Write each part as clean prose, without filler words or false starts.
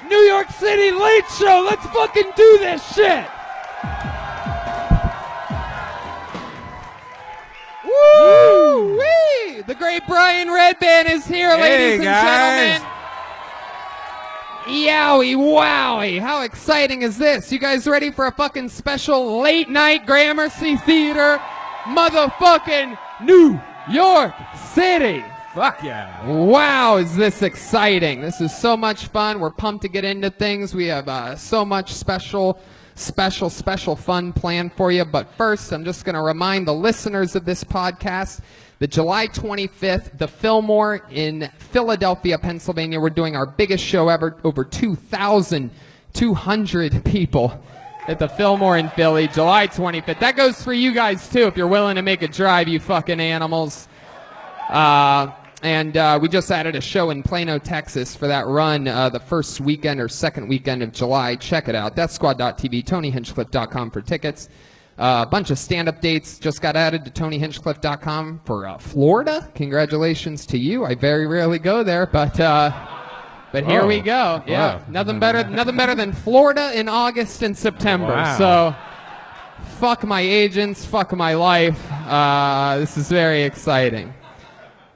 New York City Late Show. Let's fucking do this shit. Woo-wee! The great Brian Redband is here, ladies and gentlemen. Yowie wowie. How exciting is this? You guys ready for a fucking special late night Gramercy Theater? Motherfucking New York City. Fuck yeah. Wow, is this exciting. This is so much fun. We're pumped to get into things. We have so much special fun planned for you. But first, I'm just going to remind the listeners of this podcast that July 25th, the Fillmore in Philadelphia, Pennsylvania, we're doing our biggest show ever, over 2,200 people at the Fillmore in Philly, July 25th. That goes for you guys, too, if you're willing to make a drive, you fucking animals. And we just added a show in Plano, Texas for that run the first weekend or second weekend of July. Check it out. DeathSquad.tv, TonyHinchcliffe.com for tickets. A bunch of stand-up dates just got added to TonyHinchcliffe.com for Florida. Congratulations to you. I very rarely go there, but here we go. Yeah, wow. Nothing better than Florida in August and September. Wow. So fuck my agents, fuck my life. This is very exciting.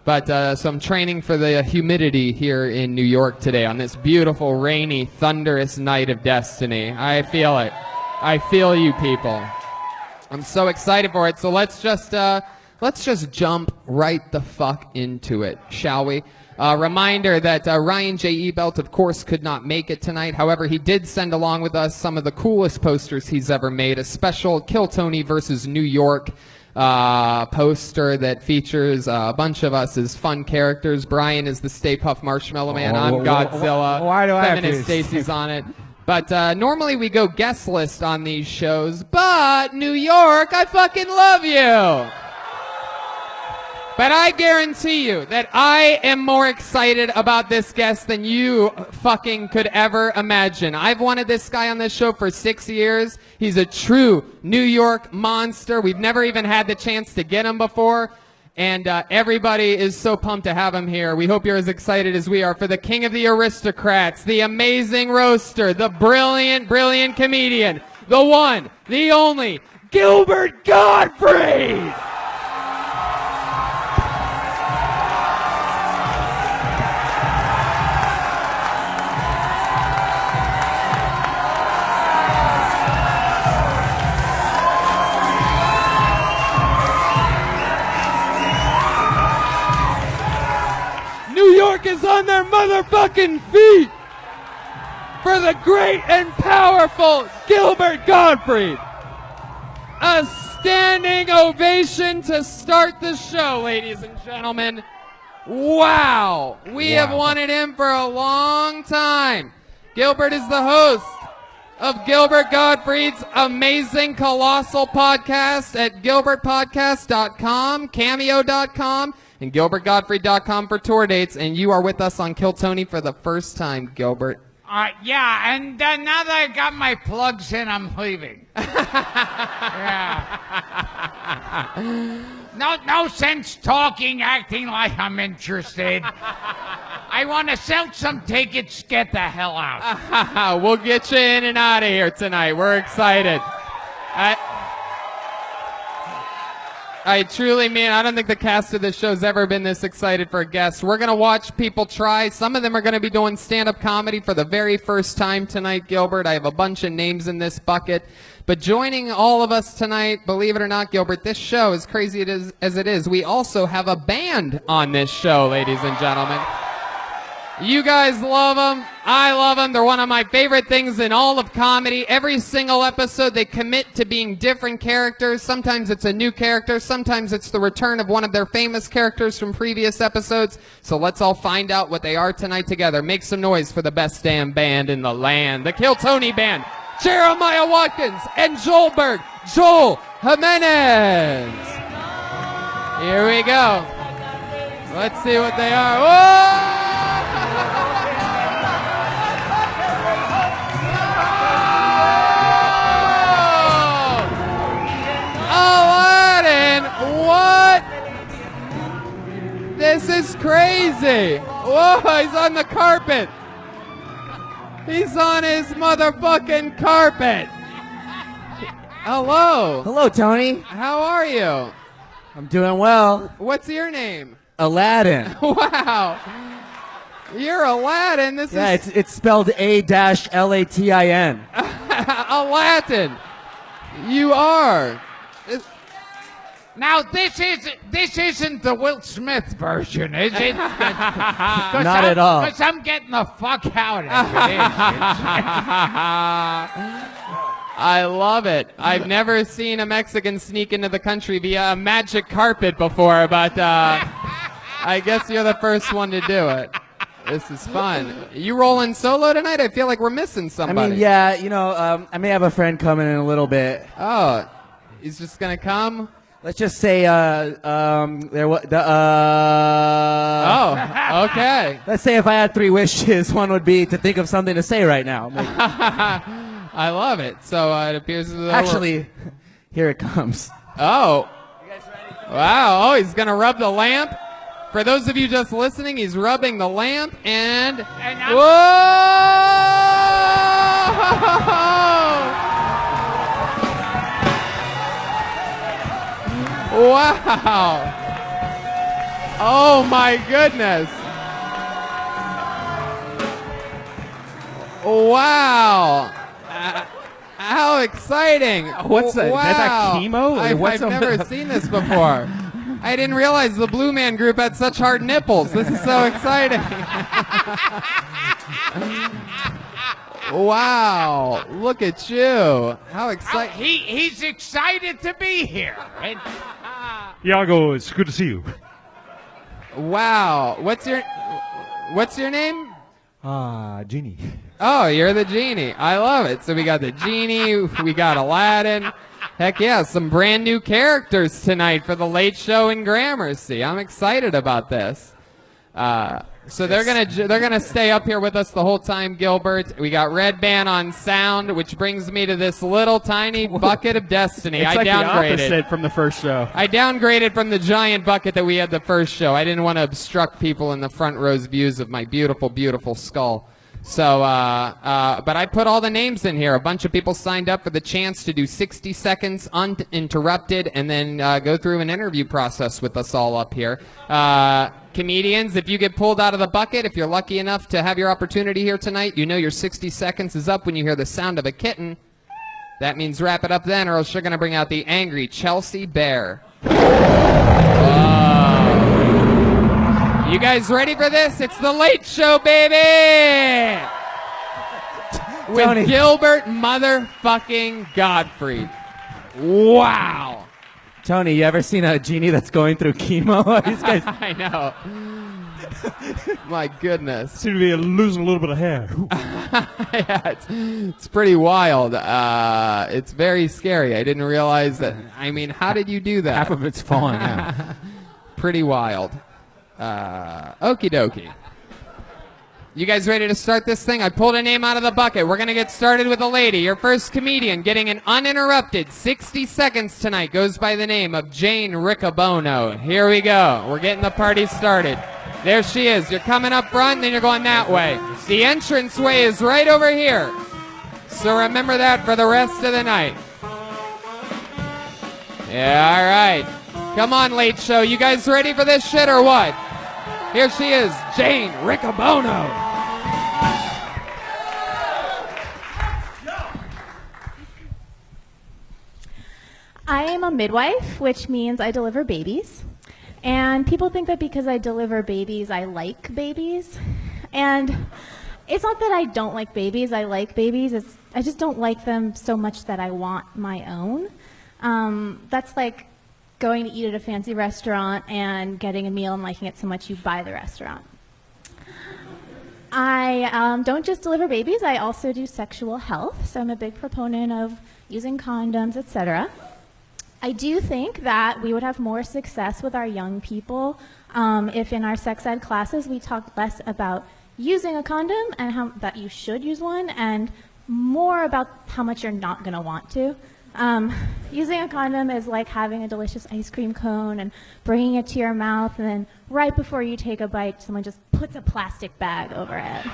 But so I'm training for the humidity here in New York today on this beautiful, rainy, thunderous night of destiny. I feel it. I feel you people. I'm so excited for it. So let's just jump right the fuck into it, shall we? Reminder that Ryan J. Ebelt, of course, could not make it tonight. However, he did send along with us some of the coolest posters he's ever made. A special Kill Tony versus New York poster that features a bunch of us as fun characters. Brian is the Stay Puft Marshmallow Man. I'm Godzilla. Why do I have to? Feminist Stacy's on it. But normally we go guest list on these shows, but New York, I fucking love you. But I guarantee you that I am more excited about this guest than you fucking could ever imagine. I've wanted this guy on this show for 6 years. He's a true New York monster. We've never even had the chance to get him before. And everybody is so pumped to have him here. We hope you're as excited as we are for the king of the aristocrats, the amazing roaster, the brilliant, brilliant comedian, the one, the only, Gilbert Gottfried! New York is on their motherfucking feet for the great and powerful Gilbert Gottfried. A standing ovation to start the show, ladies and gentlemen. Wow. We have wanted him for a long time. Gilbert is the host of Gilbert Gottfried's amazing colossal podcast at gilbertpodcast.com, cameo.com, and gilbertgottfried.com for tour dates. And you are with us on Kill Tony for the first time, Gilbert. Yeah, and now that I got my plugs in, I'm leaving. Yeah. No sense talking, acting like I'm interested. I want to sell some tickets, get the hell out. We'll get you in and out of here tonight. We're excited. I truly mean, I don't think the cast of this show's ever been this excited for a guest. We're going to watch people try. Some of them are going to be doing stand-up comedy for the very first time tonight, Gilbert. I have a bunch of names in this bucket. But joining all of us tonight, believe it or not, Gilbert, this show, as crazy as it is, we also have a band on this show, ladies and gentlemen. You guys love them. I love them. They're one of my favorite things in all of comedy. Every single episode, they commit to being different characters. Sometimes it's a new character. Sometimes it's the return of one of their famous characters from previous episodes. So let's all find out what they are tonight together. Make some noise for the best damn band in the land. The Kill Tony Band. Jeremiah Watkins and Joel Jimenez. Here we go. Let's see what they are. Whoa! Aladdin, what? This is crazy. Whoa, he's on the carpet. He's on his motherfucking carpet. Hello. Hello, Tony. How are you? I'm doing well. What's your name? Aladdin. Wow. You're Aladdin. This Yeah, is it's spelled A-Latin. Aladdin. You are. Now this isn't the Will Smith version, is it? Not at all. Because I'm getting the fuck out of it. I love it. I've never seen a Mexican sneak into the country via a magic carpet before, but I guess you're the first one to do it. This is fun. You rolling solo tonight? I feel like we're missing somebody. I mean, yeah, I may have a friend coming in a little bit. Oh, he's just gonna come? Let's just say, Oh, okay. Let's say if I had 3 wishes, one would be to think of something to say right now. I love it. So it appears as though Actually, here it comes. Oh. Wow. Oh, he's gonna rub the lamp. For those of you just listening, he's rubbing the lamp and whoa! Wow! Oh my goodness! Wow! How exciting! What's that? Wow. Is that chemo? I've never seen this before. I didn't realize the Blue Man Group had such hard nipples. This is so exciting. Wow! Look at you! How exciting! He's excited to be here. Iago, it's good to see you. Wow! What's your name? Genie. Oh, you're the genie. I love it. So we got the genie. We got Aladdin. Heck yeah! Some brand new characters tonight for the Late Show in Gramercy. I'm excited about this. So they're gonna stay up here with us the whole time, Gilbert. We got Red Band on sound, which brings me to this little tiny bucket of destiny. It's I like the downgraded. opposite from the first show. I downgraded from the giant bucket that we had the first show. I didn't want to obstruct people in the front row's views of my beautiful, beautiful skull. So, but I put all the names in here. A bunch of people signed up for the chance to do 60 seconds uninterrupted and then go through an interview process with us all up here. Comedians, if you get pulled out of the bucket, if you're lucky enough to have your opportunity here tonight, you know your 60 seconds is up when you hear the sound of a kitten. That means wrap it up then, or else you're going to bring out the angry Chelsea Bear. Whoa. You guys ready for this? It's the Late Show, baby! With Tony. Gilbert motherfucking Gottfried. Wow. Tony, you ever seen a genie that's going through chemo? These guys. I know. My goodness. Seem to be losing a little bit of hair. Yeah, it's pretty wild. It's very scary. I didn't realize that. I mean, how did you do that? Half of it's falling out. Pretty wild. Okie dokie. You guys ready to start this thing? I pulled a name out of the bucket. We're going to get started with a lady. Your first comedian getting an uninterrupted 60 seconds tonight goes by the name of Jane Riccobono. Here we go. We're getting the party started. There she is. You're coming up front, then you're going that way. The entranceway is right over here. So remember that for the rest of the night. Yeah, all right. Come on, Late Show. You guys ready for this shit or what? Here she is, Jane Riccobono. I am a midwife, which means I deliver babies. And people think that because I deliver babies, I like babies. And it's not that I don't like babies. I like babies. I just don't like them so much that I want my own. That's like going to eat at a fancy restaurant and getting a meal and liking it so much you buy the restaurant. I don't just deliver babies, I also do sexual health, so I'm a big proponent of using condoms, etc. I do think that we would have more success with our young people if in our sex ed classes we talked less about using a condom and that you should use one, and more about how much you're not going to want to. Using a condom is like having a delicious ice cream cone and bringing it to your mouth, and then right before you take a bite, someone just puts a plastic bag over it.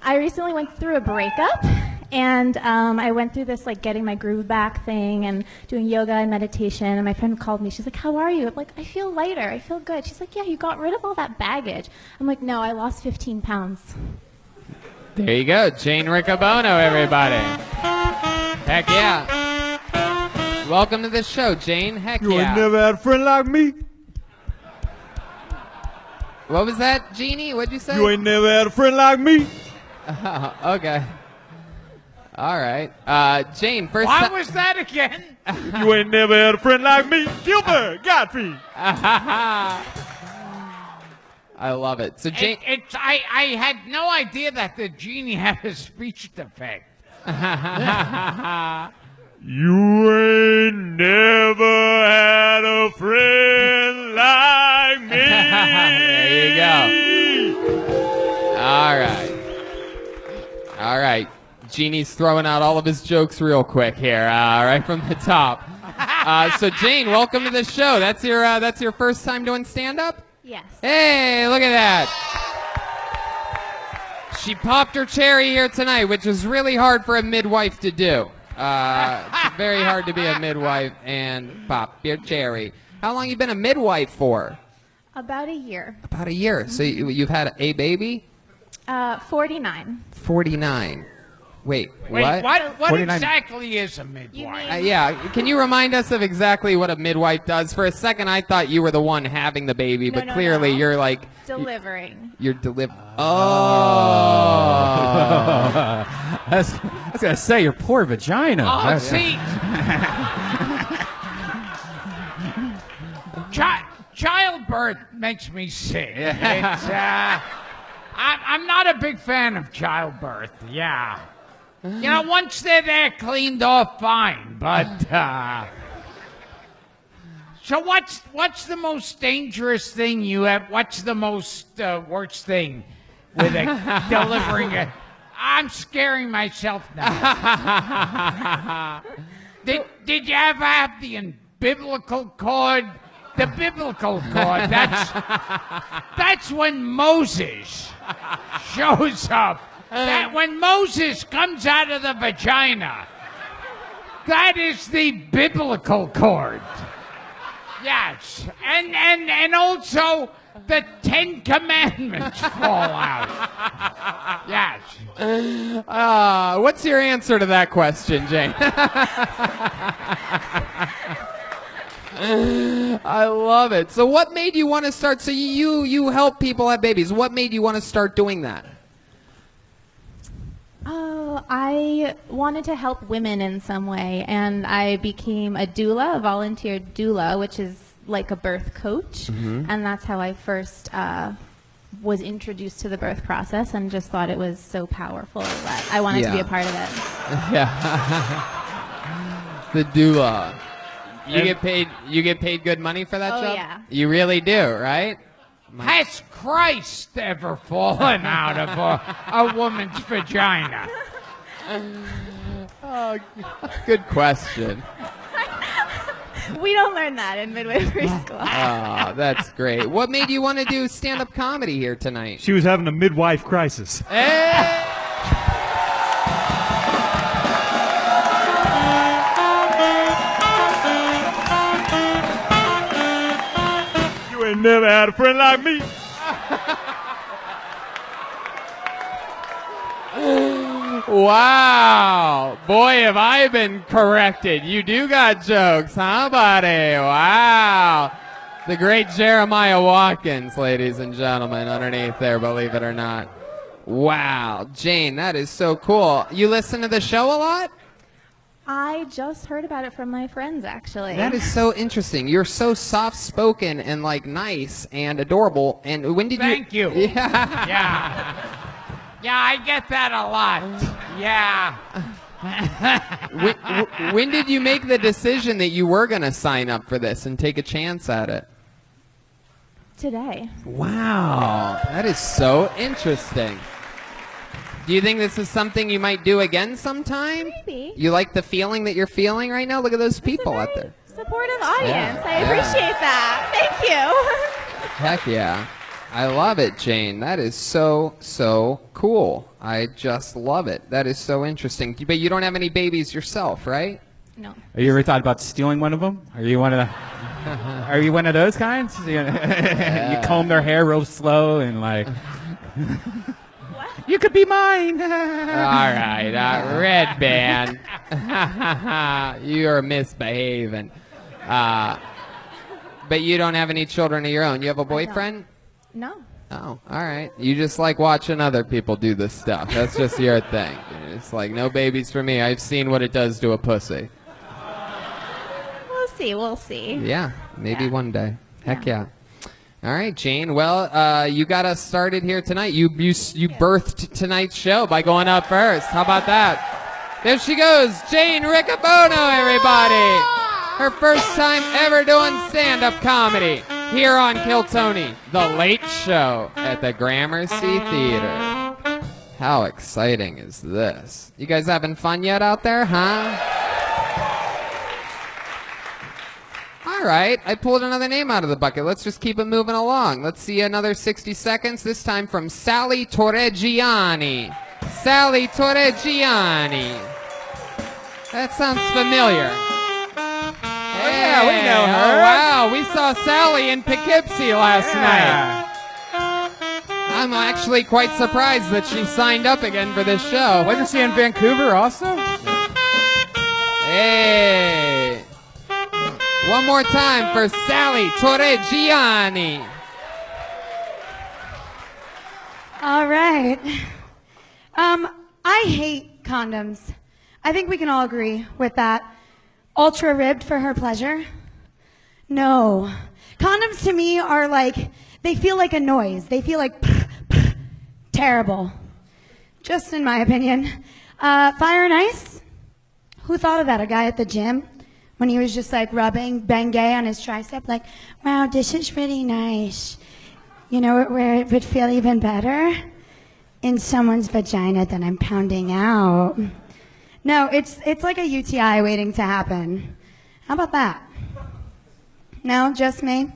I recently went through a breakup, and I went through this like getting my groove back thing and doing yoga and meditation. And my friend called me. She's like, "How are you?" I'm like, "I feel lighter. I feel good." She's like, "Yeah, you got rid of all that baggage." I'm like, "No, I lost 15 pounds." There you go, Jane Riccobono, everybody. Heck yeah. Welcome to the show, Jane. Heck You yeah. ain't never had a friend like me. What was that, Jeannie? What'd you say? You ain't never had a friend like me. Okay. All right. Jane, first What was that again? You ain't never had a friend like me. Gilbert, Gottfried. I love it. So, Jane. I had no idea that the genie had a speech defect. You ain't never had a friend like me. There you go. All right. All right. Genie's throwing out all of his jokes real quick here, right from the top. So, Jane, welcome to the show. That's your first time doing stand-up? Yes. Hey, look at that. She popped her cherry here tonight, which is really hard for a midwife to do. It's very hard to be a midwife and pop your cherry. How long you been a midwife for? About a year. About a year. So you've had a baby? 49. 49. Wait, Wait, what 49. exactly is a You midwife? mean- yeah, can you remind us of exactly what a midwife does? For a second, I thought you were the one having the baby, No, but no, clearly no. you're like... Delivering. You're Oh. I was gonna say your poor vagina. Oh, That's- see. Childbirth makes me sick. It's, I'm not a big fan of childbirth. Yeah. You know, once they're there, cleaned off, fine. But so what's the most dangerous thing you have? What's the most worst thing with delivering a? I'm scaring myself now. Did you ever have the umbilical cord? The biblical cord. That's when Moses shows up. That when Moses comes out of the vagina. That is the biblical cord. Yes. And also the 10 Commandments fall out. Yes. What's your answer to that question, Jane? I love it. So what made you want to start? So you help people have babies. What made you want to start doing that? Oh, I wanted to help women in some way, and I became a doula, a volunteer doula, which is like a birth coach, and that's how I first was introduced to the birth process, and just thought it was so powerful that I wanted to be a part of it. Yeah. The doula. You get paid good money for that Oh, job? yeah. You really do, right? Has Christ ever fallen out of a woman's vagina? Good question. We don't learn that in midwifery school. Oh, that's great. What made you want to do stand-up comedy here tonight? She was having a midwife crisis. Hey! You ain't never had a friend like me. Wow. Boy, have I been corrected. You do got jokes, huh, buddy? Wow. The great Jeremiah Watkins, ladies and gentlemen, underneath there, believe it or not. Wow. Jane, that is so cool. You listen to the show a lot? I just heard about it from my friends, actually. That is so interesting. You're so soft-spoken and, like, nice and adorable. And when did Thank you. Yeah. Yeah. Yeah, I get that a lot. Yeah. When did you make the decision that you were going to sign up for this and take a chance at it? Today. Wow, that is so interesting. Do you think this is something you might do again sometime? Maybe. You like the feeling that you're feeling right now? Look at those people It's a out very there. supportive audience. Yeah. I appreciate that. Thank you. Heck yeah. I love it, Jane. That is so, so cool. I just love it. That is so interesting. But you don't have any babies yourself, right? No. Have you ever thought about stealing one of them? Are you one of the? Are you one of those kinds? You comb their hair real slow and like. You could be mine. All right, Red Band. You're misbehaving. But you don't have any children of your own. You have a boyfriend? No. Oh, all right. You just like watching other people do this stuff. That's just your thing. It's like, no babies for me. I've seen what it does to a pussy. We'll see. Yeah, maybe one day. Heck yeah. All right, Jane. Well, you got us started here tonight. You birthed tonight's show by going up first. How about that? There she goes, Jane Riccobono, everybody. Her first time ever doing stand-up comedy here on Kill Tony, The Late Show at the Gramercy Theater. How exciting is this? You guys having fun yet out there, huh? All right, I pulled another name out of the bucket. Let's just keep it moving along. Let's see another 60 seconds, this time from Sally Torreggiani. Sally Torreggiani. That sounds familiar. Yeah, we know her. Oh, wow, we saw Sally in Poughkeepsie last night. I'm actually quite surprised that she signed up again for this show. Wasn't she in Vancouver also? Hey. One more time for Sally Torreggiani. All right. I hate condoms. I think we can all agree with that. Ultra ribbed for her pleasure? No. Condoms to me are like, they feel like a noise. They feel like terrible. Just in my opinion. Fire and Ice? Who thought of that? A guy at the gym? When he was just like rubbing Bengay on his tricep, like, wow, this is really nice. You know where it would feel even better? In someone's vagina that I'm pounding out. No, it's like a UTI waiting to happen. How about that? No, just me?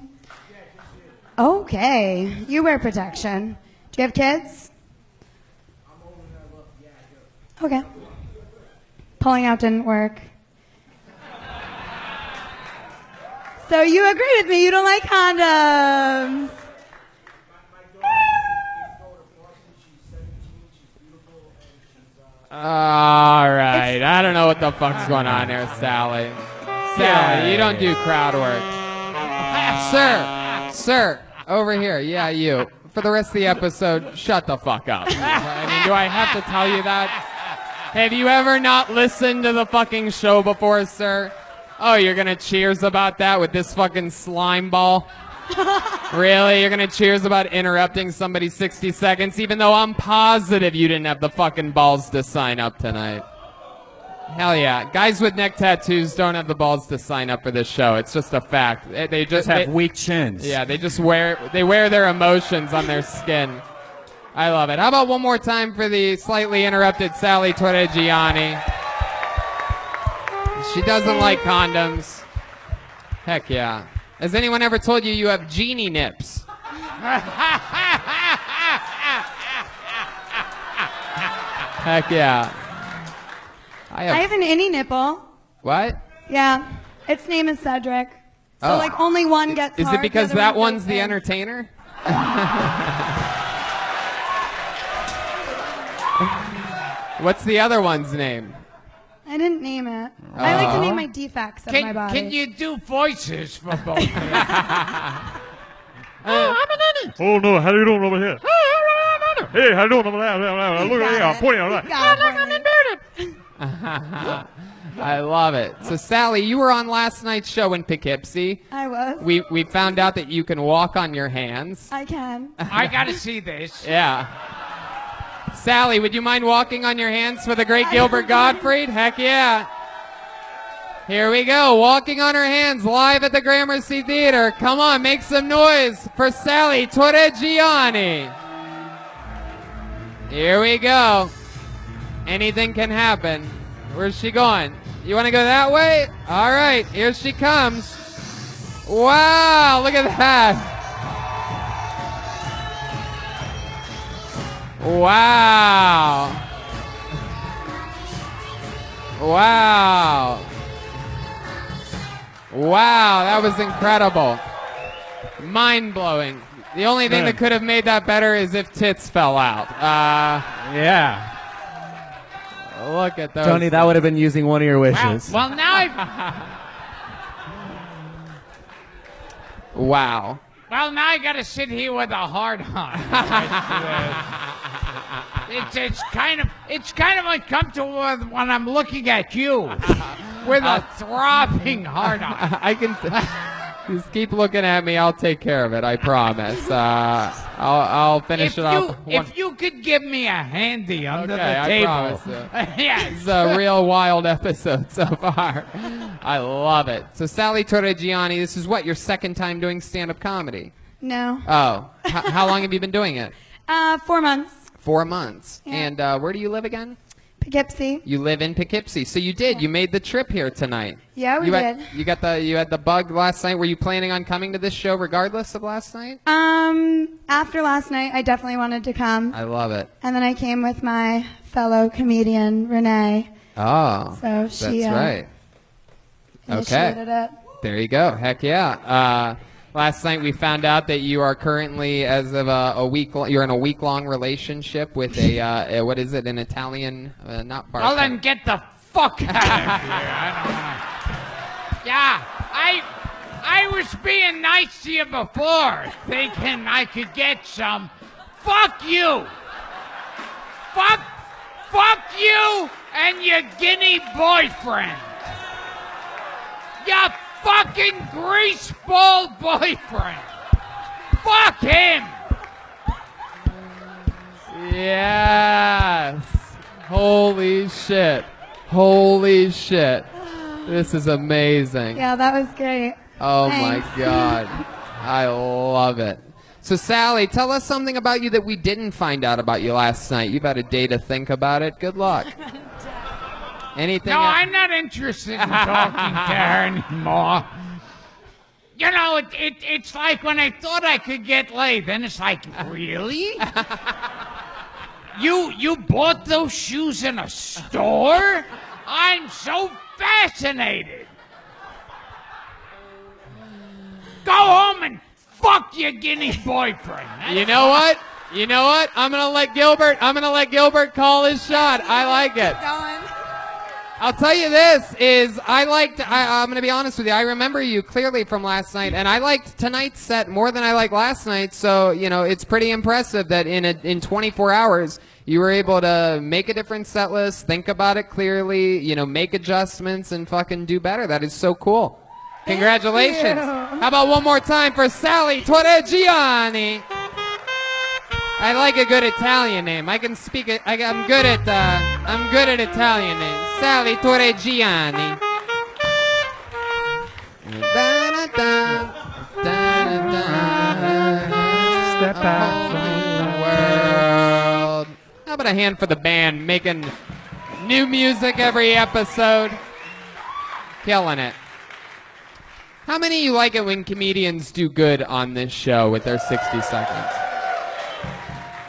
Okay, you wear protection. Do you have kids? Okay. Pulling out didn't work. So you agree with me, you don't like condoms. All right. I don't know what the fuck's going on there, Sally. Sally, you don't do crowd work. Sir, over here. Yeah, you. For the rest of the episode, shut the fuck up. I mean, do I have to tell you that? Have you ever not listened to the fucking show before, sir? Oh, you're gonna cheers about that with this fucking slime ball? Really? You're gonna cheers about interrupting somebody 60 seconds, even though I'm positive you didn't have the fucking balls to sign up tonight. Hell yeah. Guys with neck tattoos don't have the balls to sign up for this show. It's just a fact. They just have weak chins. Yeah, they wear their emotions on their skin. I love it. How about one more time for the slightly interrupted Sally Torreggiani? She doesn't like condoms. Heck yeah. Has anyone ever told you you have genie nips? Heck yeah. I have an innie nipple. What? Yeah. Its name is Cedric. So Oh. like only one gets Is hard, it because the other that one one's goes the in. entertainer? What's the other one's name? I didn't name it. I like to name my defects of my body. Can you do voices for both of you? Oh no, how you doing over here? Hey, how you doing over there? Look at me, I'm pointing out that. I love it. So, Sally, you were on last night's show in Poughkeepsie. I was. We found out that you can walk on your hands. I can. I gotta see this. Yeah. Sally, would you mind walking on your hands for the great Gilbert Gottfried? Heck yeah. Here we go. Walking on her hands live at the Gramercy Theater. Come on, make some noise for Sally Torreggiani. Here we go. Anything can happen. Where's she going? You want to go that way? All right, here she comes. Wow, look at that. Wow. Wow. Wow, that was incredible. Mind-blowing. The only thing that could have made that better is if tits fell out. Yeah. Look at those. Tony, that would have been using one of your wishes. Well, now Wow. I gotta sit here with a hard on. It's kind of uncomfortable when I'm looking at you with a throbbing hard on. I can just keep looking at me. I'll take care of it. I promise. I'll finish it off. If you could give me a handy under the I table. promise you. Yes. It's a real wild episode so far. I love it. So Sally Torreggiani, this is what, your second time doing stand-up comedy? No. Oh. How long have you been doing it? 4 months. 4 months. Yeah. And where do you live again? Poughkeepsie. You live in Poughkeepsie. So you did. You made the trip here tonight. Yeah, we did. You had the bug last night. Were you planning on coming to this show regardless of last night? After last night, I definitely wanted to come. I love it. And then I came with my fellow comedian, Renee. Oh. So she, that's right. initiated it. There you go. Heck yeah. Last night we found out that you are currently, as of you're in a week-long relationship with a what is it? An Italian, not bartender. Well, then get the fuck out of here. Yeah, I was being nice to you before, thinking I could get some. Fuck you. Fuck you and your guinea boyfriend. Your fucking greaseball boyfriend. Fuck him. Yes. Holy shit. Holy shit. This is amazing. Yeah, that was great. Oh Thanks. my God. I love it. So Sally, tell us something about you that we didn't find out about you last night. You've had a day to think about it. Good luck. Anything No, else? I'm not interested in talking to her anymore. You know, it's like when I thought I could get laid, then it's like, really? You bought those shoes in a store? I'm so fascinated. Go home and fuck your guinea boyfriend. You know what? I'm gonna let Gilbert call his shot. I like it. I'll tell you this is I'm going to be honest with you. I remember you clearly from last night, and I liked tonight's set more than I liked last night. So, it's pretty impressive that in 24 hours, you were able to make a different set list, think about it clearly, make adjustments, and fucking do better. That is so cool. Congratulations. How about one more time for Sally Torreggiani? I like a good Italian name. I can speak it. I'm good at Italian names. Sally Torreggiani. Step back from the world. How about a hand for the band making new music every episode? Killing it. How many of you like it when comedians do good on this show with their 60 seconds?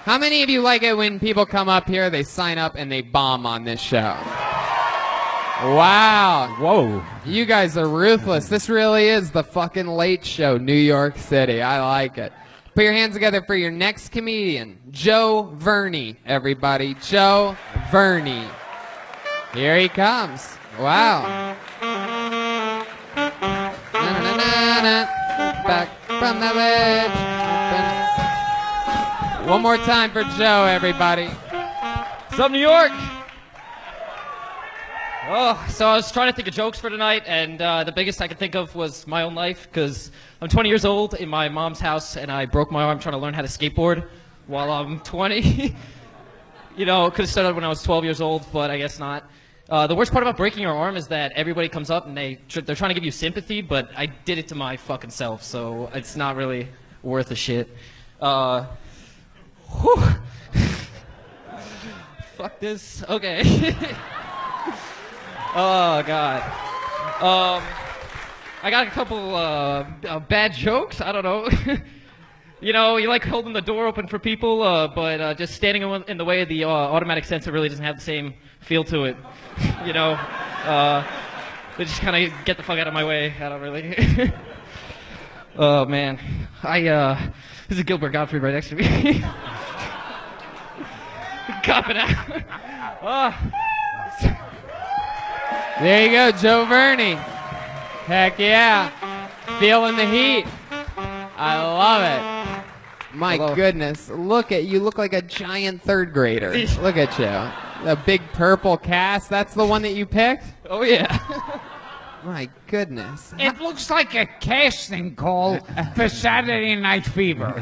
How many of you like it when people come up here, they sign up, and they bomb on this show? Wow. Whoa. You guys are ruthless. This really is the fucking Late Show, New York City. I like it. Put your hands together for your next comedian, Joe Verney, everybody. Joe Verney. Here he comes. Wow. Na-na-na-na-na. Back from the ledge. One more time for Joe, everybody. What's up, New York? Oh, so I was trying to think of jokes for tonight, and the biggest I could think of was my own life, because I'm 20 years old in my mom's house, and I broke my arm trying to learn how to skateboard while I'm 20. Could have started when I was 12 years old, but I guess not. The worst part about breaking your arm is that everybody comes up and they're trying to give you sympathy, but I did it to my fucking self, so it's not really worth a shit. Whew. Fuck this. Okay. Oh, God. I got a couple bad jokes. I don't know. You know, you like holding the door open for people, but just standing in the way of the automatic sensor really doesn't have the same feel to it. You know, they just kind of get the fuck out of my way. I don't really. Oh man, this is Gilbert Gottfried right next to me. Copping out. There you go, Joe Verney. Heck yeah. Feeling the heat. I love it. My goodness. Look at you. Look like a giant third grader. Look at you. The big purple cast. That's the one that you picked? Oh yeah. My goodness. It looks like a casting call for Saturday Night Fever.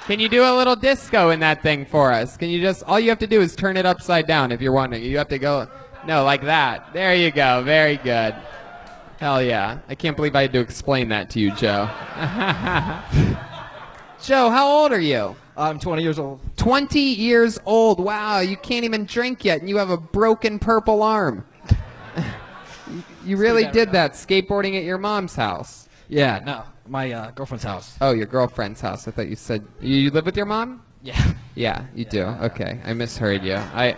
Can you do a little disco in that thing for us? Can you just, all you have to do is turn it upside down if you're wanting. You have to go, no, like that. There you go. Very good. Hell yeah. I can't believe I had to explain that to you, Joe. Joe, how old are you? I'm 20 years old. 20 years old. Wow, you can't even drink yet, and you have a broken purple arm. You really did that skateboarding at your mom's house. Yeah, no, my girlfriend's house. Oh, your girlfriend's house. I thought you said you live with your mom? Yeah. Yeah, you do. Okay, I misheard you. I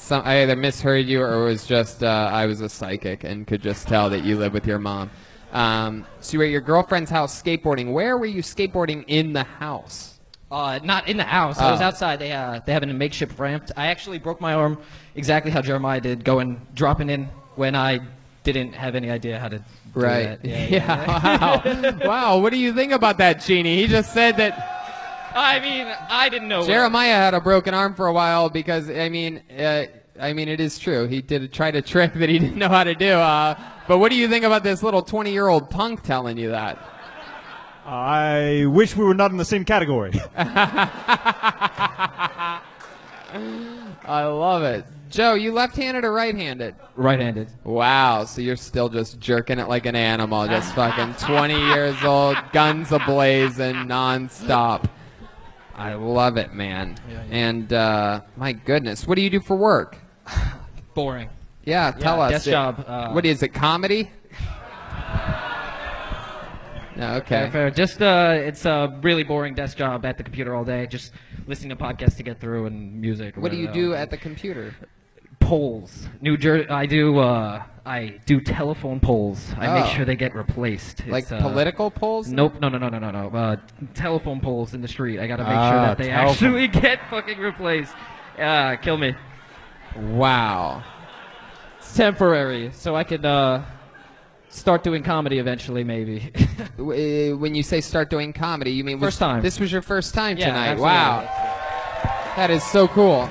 either misheard you or it was just I was a psychic and could just tell that you live with your mom. So you were at your girlfriend's house skateboarding. Where were you skateboarding in the house? Not in the house. I was outside. They have a makeshift ramp. I actually broke my arm exactly how Jeremiah did, dropping in when I didn't have any idea how to do that. Yeah. Wow. Wow. What do you think about that, Genie? He just said that. I mean, I didn't know. Jeremiah had a broken arm for a while because, I mean, it is true. He tried a trick that he didn't know how to do. But what do you think about this little 20-year-old punk telling you that? I wish we were not in the same category. I love it. Joe, you left-handed or right-handed? Right-handed. Wow, so you're still just jerking it like an animal, just fucking 20 years old, guns ablazing, nonstop. I love it, man. Yeah. And my goodness, what do you do for work? Boring. Yeah, tell us. Desk job. What is it, comedy? No, okay. Fair. Just it's a really boring desk job at the computer all day, just listening to podcasts to get through and music. What do you do at the computer? Polls. New Jersey. I do telephone polls. I make sure they get replaced. Like political polls? Nope. No. Telephone polls in the street. I gotta make sure that they actually get fucking replaced. Kill me. Wow. It's temporary, so I could start doing comedy eventually, maybe. When you say start doing comedy, you mean first time? This was your first time tonight. Absolutely. Wow, that is so cool.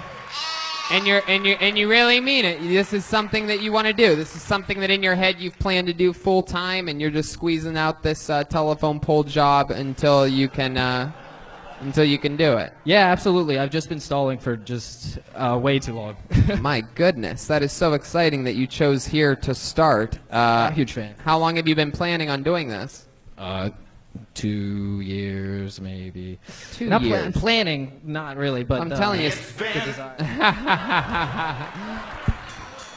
And you really mean it. This is something that you want to do. This is something that in your head you've planned to do full time, and you're just squeezing out this telephone pole job until you can do it. Yeah, absolutely. I've just been stalling for just way too long. My goodness, that is so exciting that you chose here to start. I'm a huge fan. How long have you been planning on doing this? 2 years, maybe. 2 not years. Planning, not really, but I'm telling you. the desire.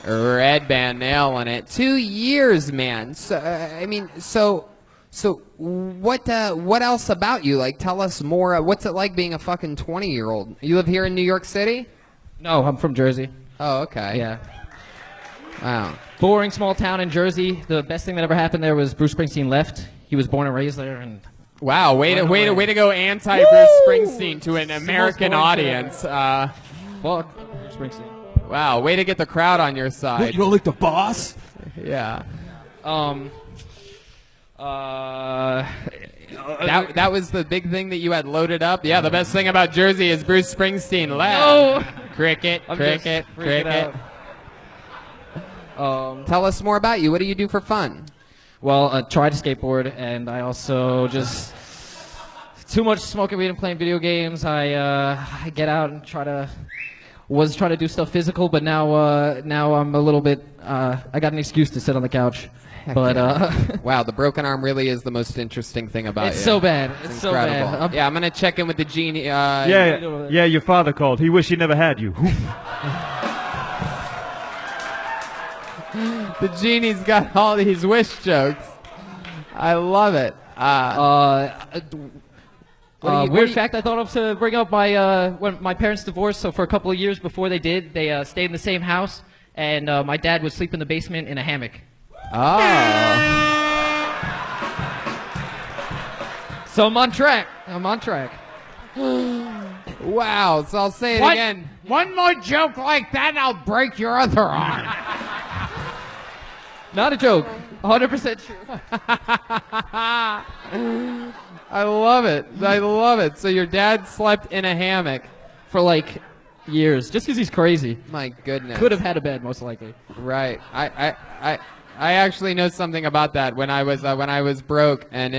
Red band nailing it. 2 years, man. So So what else about you? Like, tell us more. What's it like being a fucking 20-year-old? You live here in New York City? No, I'm from Jersey. Oh, okay. Yeah. Wow. Boring small town in Jersey. The best thing that ever happened there was Bruce Springsteen left. He was born and raised there, and wow, way to go anti-Bruce Springsteen to an American audience. Fuck Bruce Springsteen. Wow, way to get the crowd on your side. What, you don't like the boss? Yeah. That That was the big thing that you had loaded up. Yeah, the best thing about Jersey is Bruce Springsteen left. No. Cricket. Tell us more about you. What do you do for fun? Well, tried to skateboard, and I also just too much smoking weed and playing video games. I get out and try to do stuff physical, but now I'm a little bit. I got an excuse to sit on the couch. But wow, the broken arm really is the most interesting thing about it's you. so bad. It's incredible. so bad. Yeah, I'm gonna check in with the genie. Yeah, your father called. He wished he never had you. The genie's got all these wish jokes. I love it. Weird fact I thought of to bring up when my parents divorced. So for a couple of years before they did, they stayed in the same house, and my dad would sleep in the basement in a hammock. Oh. So I'm on track. Wow. So I'll say it again. One more joke like that, I'll break your other arm. Not a joke. 100% true. I love it. So your dad slept in a hammock. For like years, just because he's crazy. My goodness. Could have had a bed, most likely. Right. I actually know something about that. When I was broke and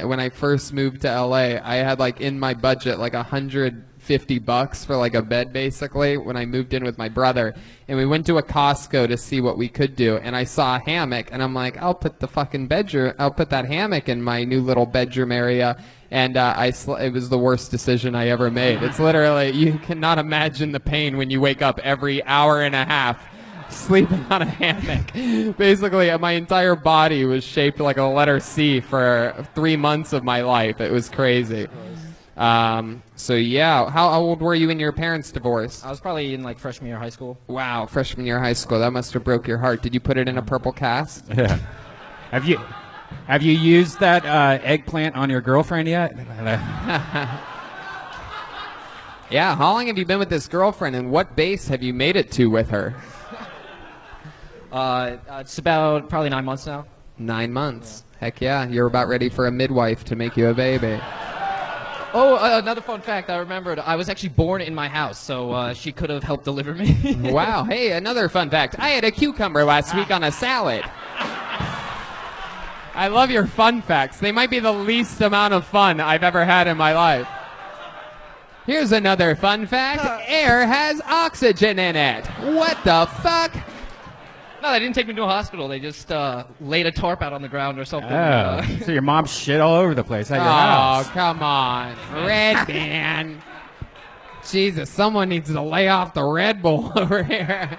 when I first moved to LA, I had like in my budget like $150 for like a bed basically when I moved in with my brother, and we went to a Costco to see what we could do, and I saw a hammock, and I'm like, I'll put that hammock in my new little bedroom area. And it was the worst decision I ever made. It's literally, you cannot imagine the pain when you wake up every hour and a half sleeping on a hammock. Basically, my entire body was shaped like a letter C for 3 months of my life. It was crazy. So yeah, how old were you in your parents' divorce? I was probably in like freshman year of high school. Wow, freshman year of high school. That must have broke your heart. Did you put it in a purple cast? Yeah. Have you used that eggplant on your girlfriend yet? Yeah, how long have you been with this girlfriend, and what base have you made it to with her? It's about probably 9 months now. 9 months. Heck yeah, you're about ready for a midwife to make you a baby. Oh, another fun fact I remembered. I was actually born in my house, so she could have helped deliver me. Wow. Hey, another fun fact. I had a cucumber last week on a salad. I love your fun facts. They might be the least amount of fun I've ever had in my life. Here's another fun fact. Air has oxygen in it. What the fuck? No, they didn't take me to a hospital. They just laid a tarp out on the ground or something. Oh, so your mom shit all over the place at your house. Oh, come on. Red Man. Jesus, someone needs to lay off the Red Bull over here.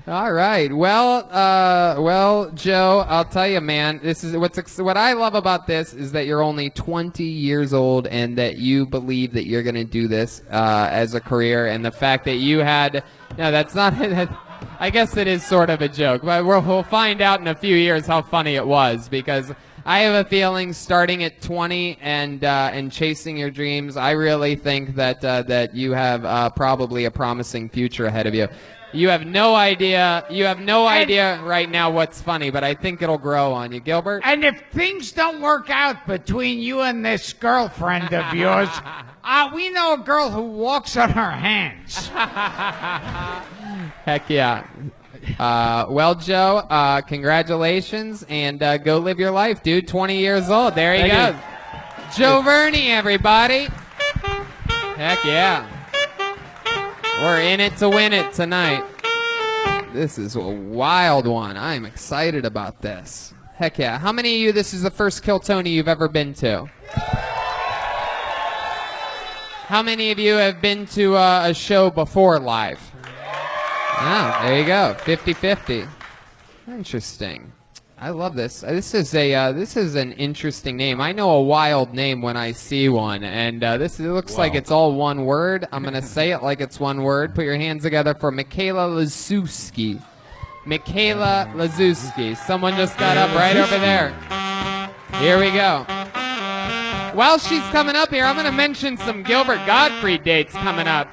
All right. Well, Joe, I'll tell you, man, this is what I love about this is that you're only 20 years old and that you believe that you're going to do this as a career, and the fact that you had that's not I guess it is sort of a joke, but we'll find out in a few years how funny it was, because I have a feeling starting at 20 and chasing your dreams, I really think that you have probably a promising future ahead of you. You have no idea right now what's funny, but I think it'll grow on you. Gilbert? And if things don't work out between you and this girlfriend of yours, we know a girl who walks on her hands. Heck yeah. Well, Joe, congratulations, and go live your life, dude. 20 years old. There you go. Joe Verney, everybody. Heck yeah. We're in it to win it tonight. This is a wild one. I'm excited about this. Heck yeah. How many of you, this is the first Kill Tony you've ever been to? How many of you have been to a show before live? Oh, there you go. 50-50. Interesting. I love this. This is an interesting name. I know a wild name when I see one, and it looks like it's all one word. I'm gonna say it like it's one word. Put your hands together for Michaela Lazuski. Michaela Lazuski. Someone just got up right over there. Here we go. While she's coming up here, I'm gonna mention some Gilbert Gottfried dates coming up.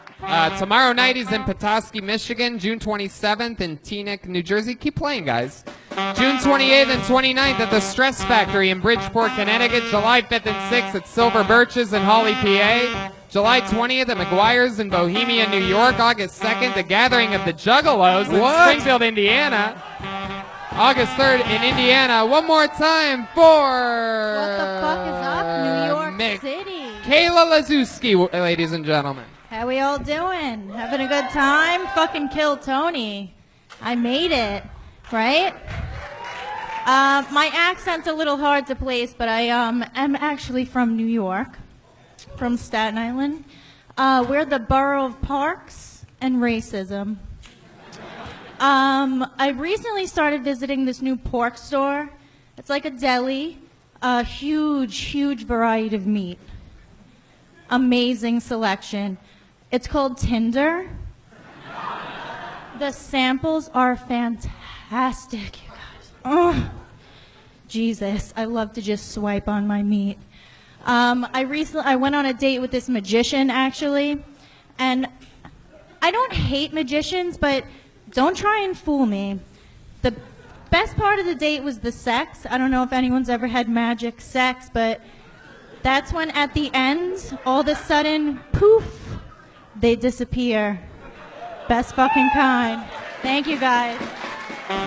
Tomorrow night he's in Petoskey, Michigan. June 27th in Teaneck, New Jersey. Keep playing, guys. June 28th and 29th at the Stress Factory in Bridgeport, Connecticut. July 5th and 6th at Silver Birches in Hawley, PA. July 20th at McGuire's in Bohemia, New York. August 2nd, the Gathering of the Juggalos in Springfield, Indiana. August 3rd in Indiana. One more time for... What the fuck is up, New York City? Kayla Lazuski, ladies and gentlemen. How we all doing? Having a good time? Fucking Kill Tony. I made it, right? My accent's a little hard to place, but I am actually from New York, from Staten Island. We're the borough of parks and racism. I recently started visiting this new pork store. It's like a deli. A huge variety of meat. Amazing selection. It's called Tinder. The samples are fantastic, you guys. Oh, Jesus, I love to just swipe on my meat. I went on a date with this magician, actually, and I don't hate magicians, but don't try and fool me. The best part of the date was the sex. I don't know if anyone's ever had magic sex, but that's when at the end, all of a sudden, poof, they disappear. Best fucking kind. Thank you, guys.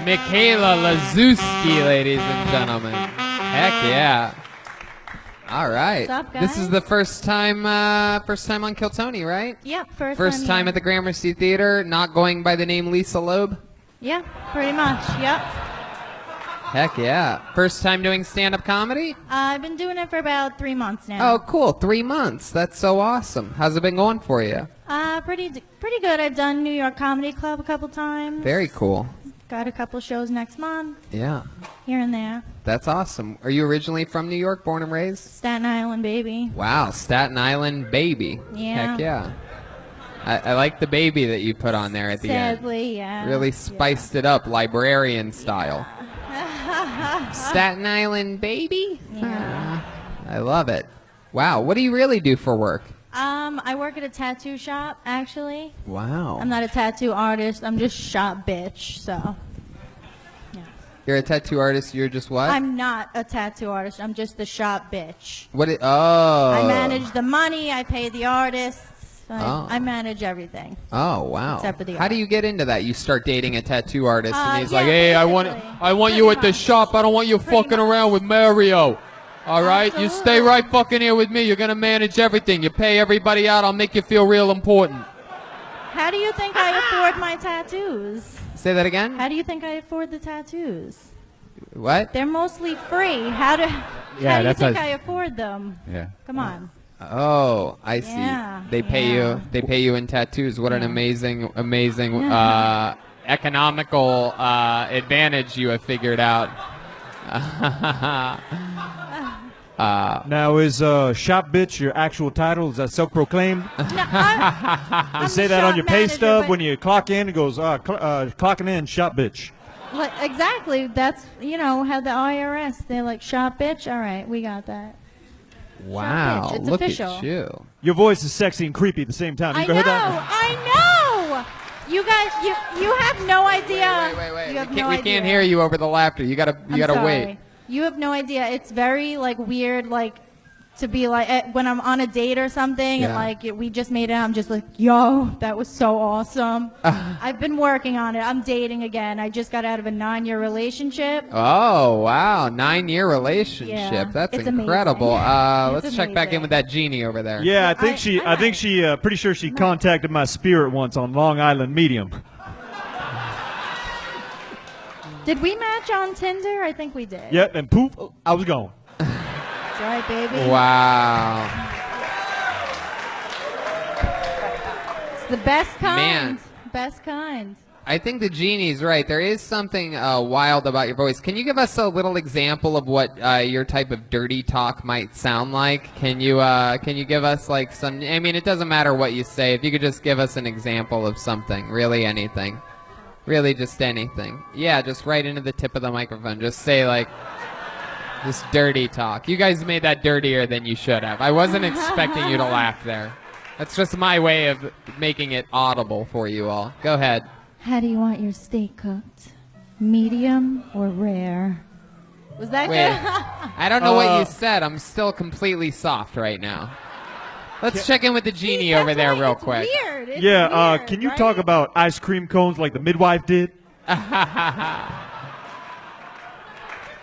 Michaela Lazewski, ladies and gentlemen. Heck yeah. All right. What's up, guys? This is the first time on Kill Tony, right? Yep, First time here. at the Gramercy Theater, not going by the name Lisa Loeb? Yeah, pretty much. Yep. Heck yeah. First time doing stand-up comedy? I've been doing it for about 3 months now. Oh, cool. 3 months. That's so awesome. How's it been going for you? Pretty good. I've done New York Comedy Club a couple times. Very cool. Got a couple shows next month, Yeah. here and there. That's awesome. Are you originally from New York, born and raised? Staten Island, baby. Wow, Staten Island baby. Yeah. Heck yeah. I like the baby that you put on there at the end. Sadly, yeah. Really spiced it up, librarian style. Staten Island baby? Yeah. I love it. Wow, what do you really do for work? I work at a tattoo shop, actually. Wow. I'm not a tattoo artist. I'm just shop bitch, so. You're a tattoo artist, you're just what? I'm not a tattoo artist. I'm just the shop bitch. Oh. I manage the money. I pay the artists. Oh. I manage everything. Oh, wow. Except for the How do art. you get into that? You start dating a tattoo artist and he's yeah, like, hey, I want you Pretty at the much. shop. I don't want you Pretty fucking much. around with Mario. All right? You stay Absolutely. right fucking here with me. You're going to manage everything. You pay everybody out. I'll make you feel real important. How do you think I afford my tattoos? Say that again? How do you think I afford the tattoos? What? They're mostly free. How do you that's think how- I afford them? Yeah. Come on. Oh, I see. Yeah, They pay yeah. you. They pay you in tattoos. What an Yeah. amazing economical advantage you have figured out. Now, is shop bitch your actual title? Is that self-proclaimed? No, I'm You say the that on shop your pay manager, stub but- when you clock in. It goes clocking in shop bitch. Like, exactly. That's, how the IRS, they're like, shop bitch? All right, we got that. Wow, bitch. It's look official. at you. Your voice is sexy and creepy at the same time. You I ever know, heard that? I know. You guys, you have no idea. Wait. You have We no can't idea. hear you over the laughter. You gotta I'm wait. sorry. You have no idea. It's very weird, to be when I'm on a date or something, Yeah. and we just made it. I'm just like, yo, that was so awesome. I've been working on it. I'm dating again. I just got out of a 9-year relationship. Oh wow, 9-year relationship. Yeah, That's it's incredible. amazing. It's Let's check back in amazing. with that genie over there. Yeah, I think I she pretty sure she contacted my spirit once on Long Island Medium. Did we match on Tinder? I think we did. Yep, and poof, I was gone. That's right, baby. Wow. It's the best kind. Man. Best kind. I think the genie's right. There is something wild about your voice. Can you give us a little example of what your type of dirty talk might sound like? Can you give us some? I mean, it doesn't matter what you say. If you could just give us an example of something, really anything, really just anything. Yeah, just right into the tip of the microphone. Just say just dirty talk. You guys made that dirtier than you should have. I wasn't expecting you to laugh there. That's just my way of making it audible for you all. Go ahead. How do you want your steak cooked? Medium or rare? Was that Wait, good? I don't know what you said. I'm still completely soft right now. Let's check in with the genie over there real quick. Weird. It's Yeah, weird, can you right? talk about ice cream cones like the midwife did?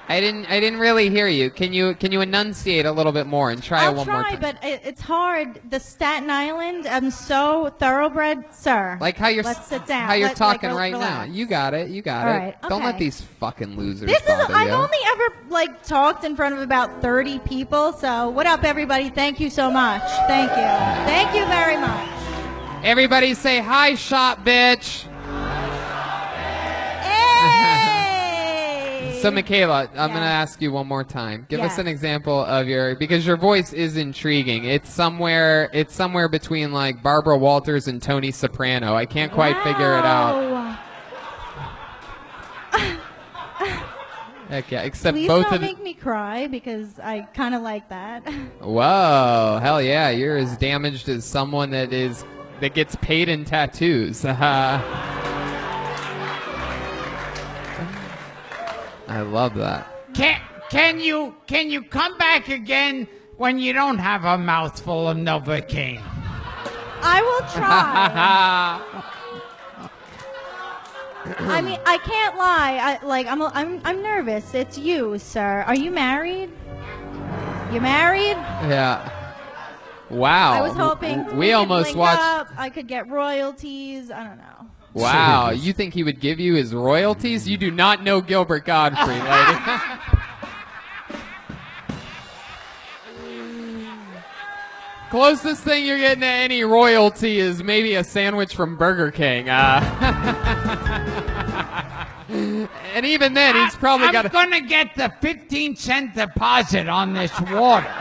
I didn't really hear you. Can you enunciate a little bit more and try it I'll one more try, time? but it's hard. The Staten Island, I'm so thoroughbred, sir. Like how you're Let's sit down. how you're Let- talking like, right relax. now. You got it. You got All it. right, Don't let okay. these fucking losers This is, bother I've you. only ever talked in front of about 30 people, so what up, everybody? Thank you so much. Thank you. Thank you very much. Everybody say hi, shop bitch. Hey! So Michaela, I'm going to ask you one more time. Give us an example of because your voice is intriguing. It's somewhere between like Barbara Walters and Tony Soprano. I can't quite figure it out. Heck yeah, except Please both don't of make me cry because I kind of like that. Whoa, hell yeah, you're as damaged as someone that gets paid in tattoos. I love that. Can you come back again when you don't have a mouthful of Novocaine? I will try. I mean, I can't lie. I'm nervous. It's you, sir. Are you married? You married? Yeah. Wow. I was hoping we almost could link watched. up. I could get royalties. I don't know. Wow, you think he would give you his royalties? You do not know Gilbert Gottfried, lady. Closest thing you're getting to any royalty is maybe a sandwich from Burger King. And even then, he's probably got. I'm gonna get the 15-cent deposit on this water.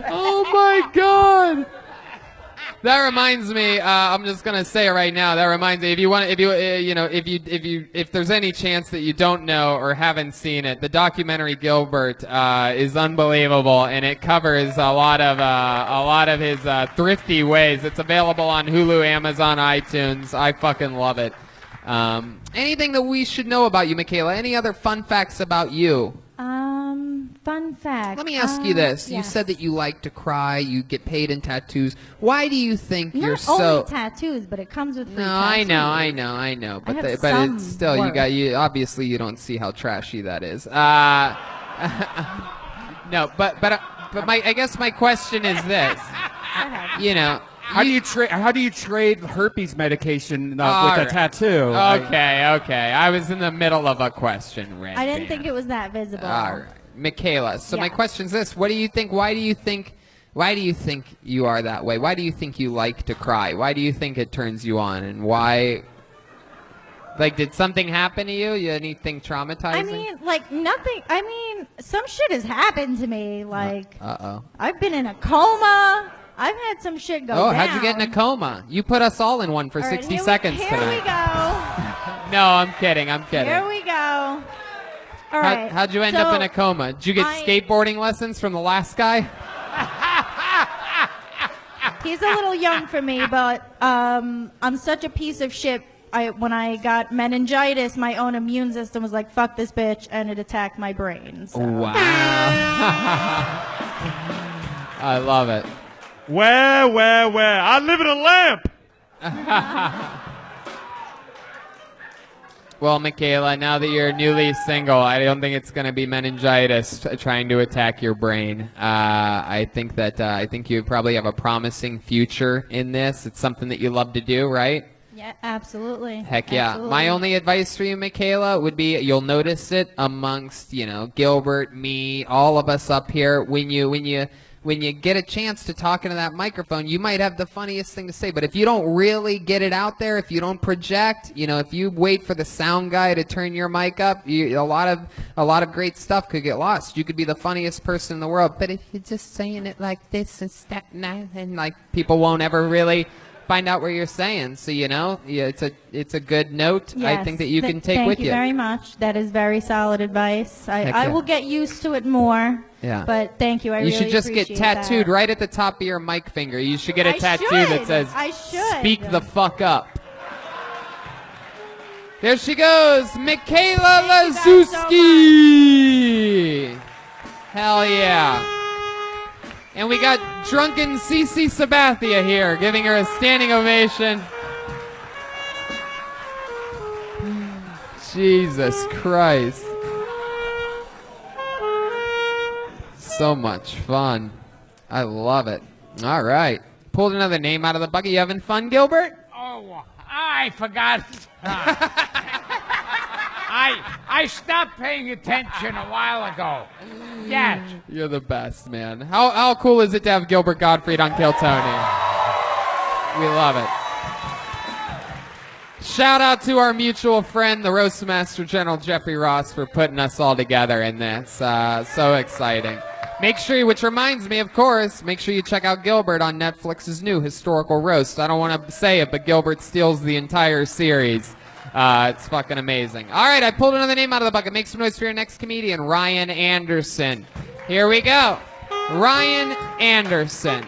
Oh my God! That reminds me. I'm just gonna say it right now. That reminds me. If there's any chance that you don't know or haven't seen it, the documentary Gilbert is unbelievable, and it covers a lot of his thrifty ways. It's available on Hulu, Amazon, iTunes. I fucking love it. Anything that we should know about you, Michaela? Any other fun facts about you? Fun fact. Let me ask you this. You yes. said that you like to cry, you get paid in tattoos. Why do you think Not you're so... only tattoos, but it comes with free tattoos. I know. But have but some it's still, obviously you don't see how trashy that is. No, but I guess my question is this. How do you trade herpes medication with a tattoo? Okay. I was in the middle of a question, Red. I didn't think it was that visible. All right. Michaela, so my question is this. What do you think? Why do you think you are that way? Why do you think you like to cry? Why do you think it turns you on? And why... Like, did something happen to you? Anything traumatizing? I mean, like, nothing. I mean, some shit has happened to me. Like, I've been in a coma. I've had some shit go down. Oh, how'd you get in a coma? You put us all in one for 60 seconds tonight. Here we go. No, I'm kidding. Here we go. All right. How'd you end up in a coma? Did you get skateboarding lessons from the last guy? He's a little young for me, but I'm such a piece of shit. When I got meningitis, my own immune system was like, fuck this bitch, and it attacked my brain. So. Wow. I love it. Where? I live in a lamp. Well, Michaela, now that you're newly single, I don't think it's going to be meningitis trying to attack your brain. I think you probably have a promising future in this. It's something that you love to do, right? Yeah, absolutely. Heck yeah. Absolutely. My only advice for you, Michaela, would be you'll notice it amongst, Gilbert, me, all of us up here. When you get a chance to talk into that microphone, you might have the funniest thing to say. But if you don't really get it out there, if you don't project, if you wait for the sound guy to turn your mic up, a lot of great stuff could get lost. You could be the funniest person in the world, but if you're just saying it like this and like people won't ever really find out what you're saying. So it's a good note. Yes. I think that you can take with you. Thank you very much. That is very solid advice. I will get used to it more. Yeah. But thank you. I really should just get appreciate tattooed that. right at the top of your mic finger. You should get a tattoo that says I should. "Speak the fuck up." There she goes, Michaela Lazuski. Hell yeah. And we got drunken Cece Sabathia here, giving her a standing ovation. Jesus Christ. So much fun. I love it. All right. Pulled another name out of the bucket. You having fun, Gilbert? Oh, I forgot. I stopped paying attention a while ago. Yes. You're the best, man. How cool is it to have Gilbert Gottfried on Kill Tony? We love it. Shout out to our mutual friend, the Roastmaster General Jeffrey Ross, for putting us all together in this. So exciting. Make sure, which reminds me, of course, make sure you check out Gilbert on Netflix's new historical roast. I don't want to say it, but Gilbert steals the entire series. It's fucking amazing. All right, I pulled another name out of the bucket. Make some noise for your next comedian, Ryan Anderson. Here we go. Ryan Anderson.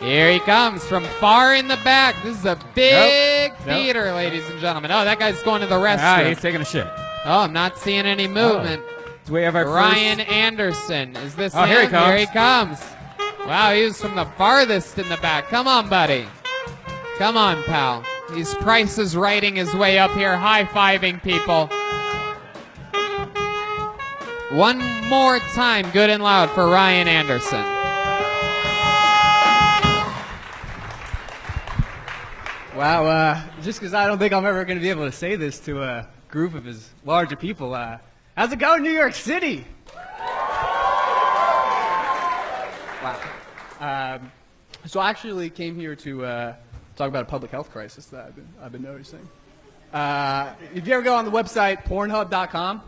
Here he comes from far in the back. This is a big theater, ladies and gentlemen. Oh, that guy's going to the restroom. He's taking a shit. Oh, I'm not seeing any movement. Do we have our Ryan first? Anderson. Is this Oh, him? here he comes. Here he comes. Wow, he was from the farthest in the back. Come on, buddy. Come on, pal. He's Price is writing his way up here, high-fiving people. One more time, good and loud for Ryan Anderson. Wow, just because I don't think I'm ever going to be able to say this to a group of as large of people, how's it going, New York City? Wow. So I actually came here to talk about a public health crisis that I've been noticing. If you ever go on the website Pornhub.com,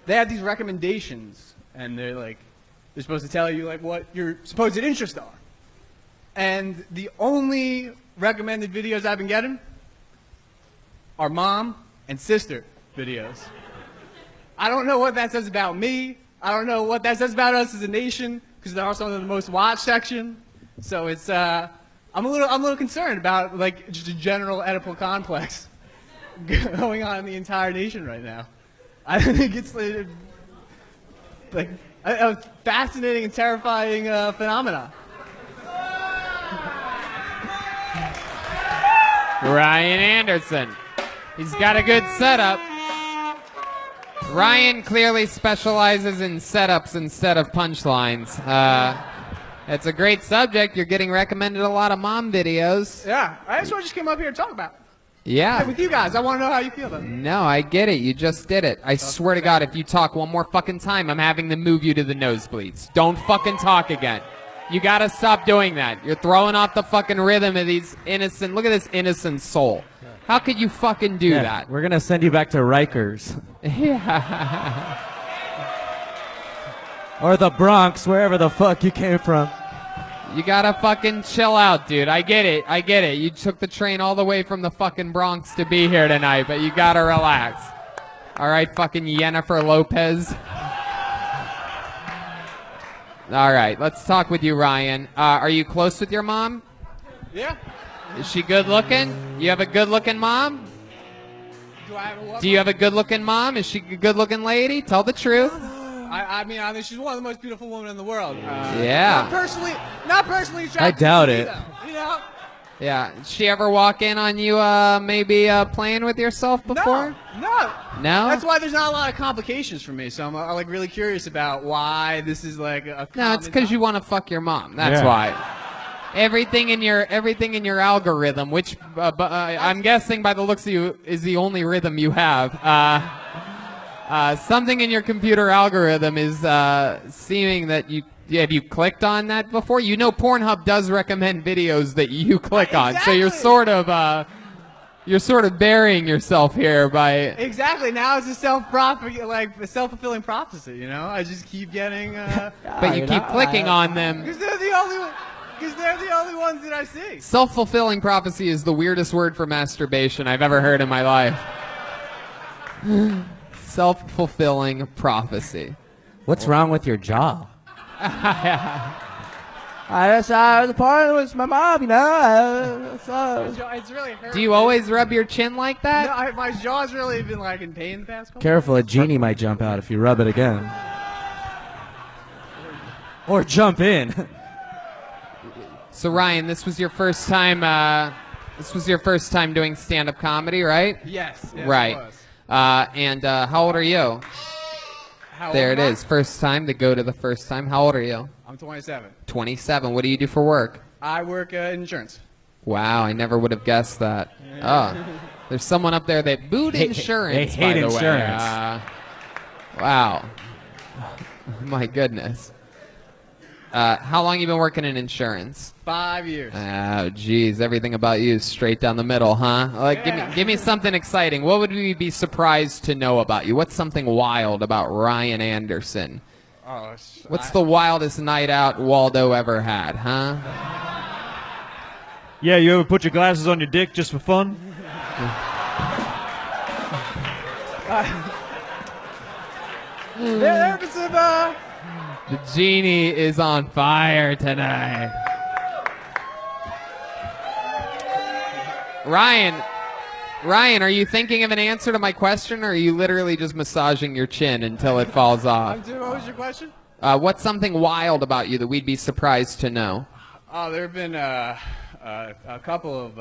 they have these recommendations, and they're supposed to tell you what your supposed interests are. And the only recommended videos I've been getting are mom and sister videos. I don't know what that says about me. I don't know what that says about us as a nation, because they're also in the most watched section. So it's I'm a little concerned about just a general Oedipal complex going on in the entire nation right now. I think it's a fascinating and terrifying phenomenon. Ryan Anderson. He's got a good setup. Ryan clearly specializes in setups instead of punchlines. It's a great subject. You're getting recommended a lot of mom videos. Yeah, I just came up here to talk about it. Yeah. With you guys, I want to know how you feel about it. No, I get it. You just did it. I swear to God, if you talk one more fucking time, I'm having to move you to the nosebleeds. Don't fucking talk again. You gotta stop doing that. You're throwing off the fucking rhythm of these innocent... Look at this innocent soul. How could you fucking do that? We're going to send you back to Rikers. Yeah. Or the Bronx, wherever the fuck you came from. You gotta fucking chill out, dude. I get it. I get it. You took the train all the way from the fucking Bronx to be here tonight, but you gotta relax. All right, fucking Jennifer Lopez. All right, let's talk with you, Ryan. Are you close with your mom? Yeah. Is she good looking? You have a good looking mom? Do you have a good looking mom? Is she a good looking lady? Tell the truth. I mean, she's one of the most beautiful women in the world. Yeah. Not personally attracted. I doubt to me, it. though, you know? Yeah. Did she ever walk in on you maybe playing with yourself before? No. No? That's why there's not a lot of complications for me. So I'm really curious about why this is a. No, it's because you want to fuck your mom. That's why. Everything in your algorithm, which I'm guessing by the looks of you is the only rhythm you have. Something in your computer algorithm is seeming that you. Have you clicked on that before? You know Pornhub does recommend videos that you click on, so you're sort of burying yourself here by. Exactly. Now it's a self-fulfilling prophecy. You know, I just keep getting. But you keep clicking on them. Because they're the only ones that I see. Self-fulfilling prophecy is the weirdest word for masturbation I've ever heard in my life. Self-fulfilling prophecy. What's wrong with your jaw? I was partying with my mom, you know. It's really hurt. Do you always rub your chin like that? No, my jaw's really been in pain the past couple. Careful, a genie might jump out if you rub it again. Or jump in. So Ryan, this was your first time doing stand-up comedy, right? Yes. Right. It was. And how old are you? There it is. First time to go to the first time. How old are you? I'm 27. 27. What do you do for work? I work in insurance. Wow, I never would have guessed that. Oh. There's someone up there that booed insurance. They hate by the insurance. Way. Wow. My goodness. How long you been working in insurance? 5 years. Oh, geez. Everything about you is straight down the middle, huh? Like, give me something exciting. What would we be surprised to know about you? What's something wild about Ryan Anderson? What's the wildest night out Waldo ever had, huh? Yeah, you ever put your glasses on your dick just for fun? There was some, The genie is on fire tonight. Ryan, are you thinking of an answer to my question, or are you literally just massaging your chin until it falls off? what was your question? What's something wild about you that we'd be surprised to know? Oh, there have been a couple of...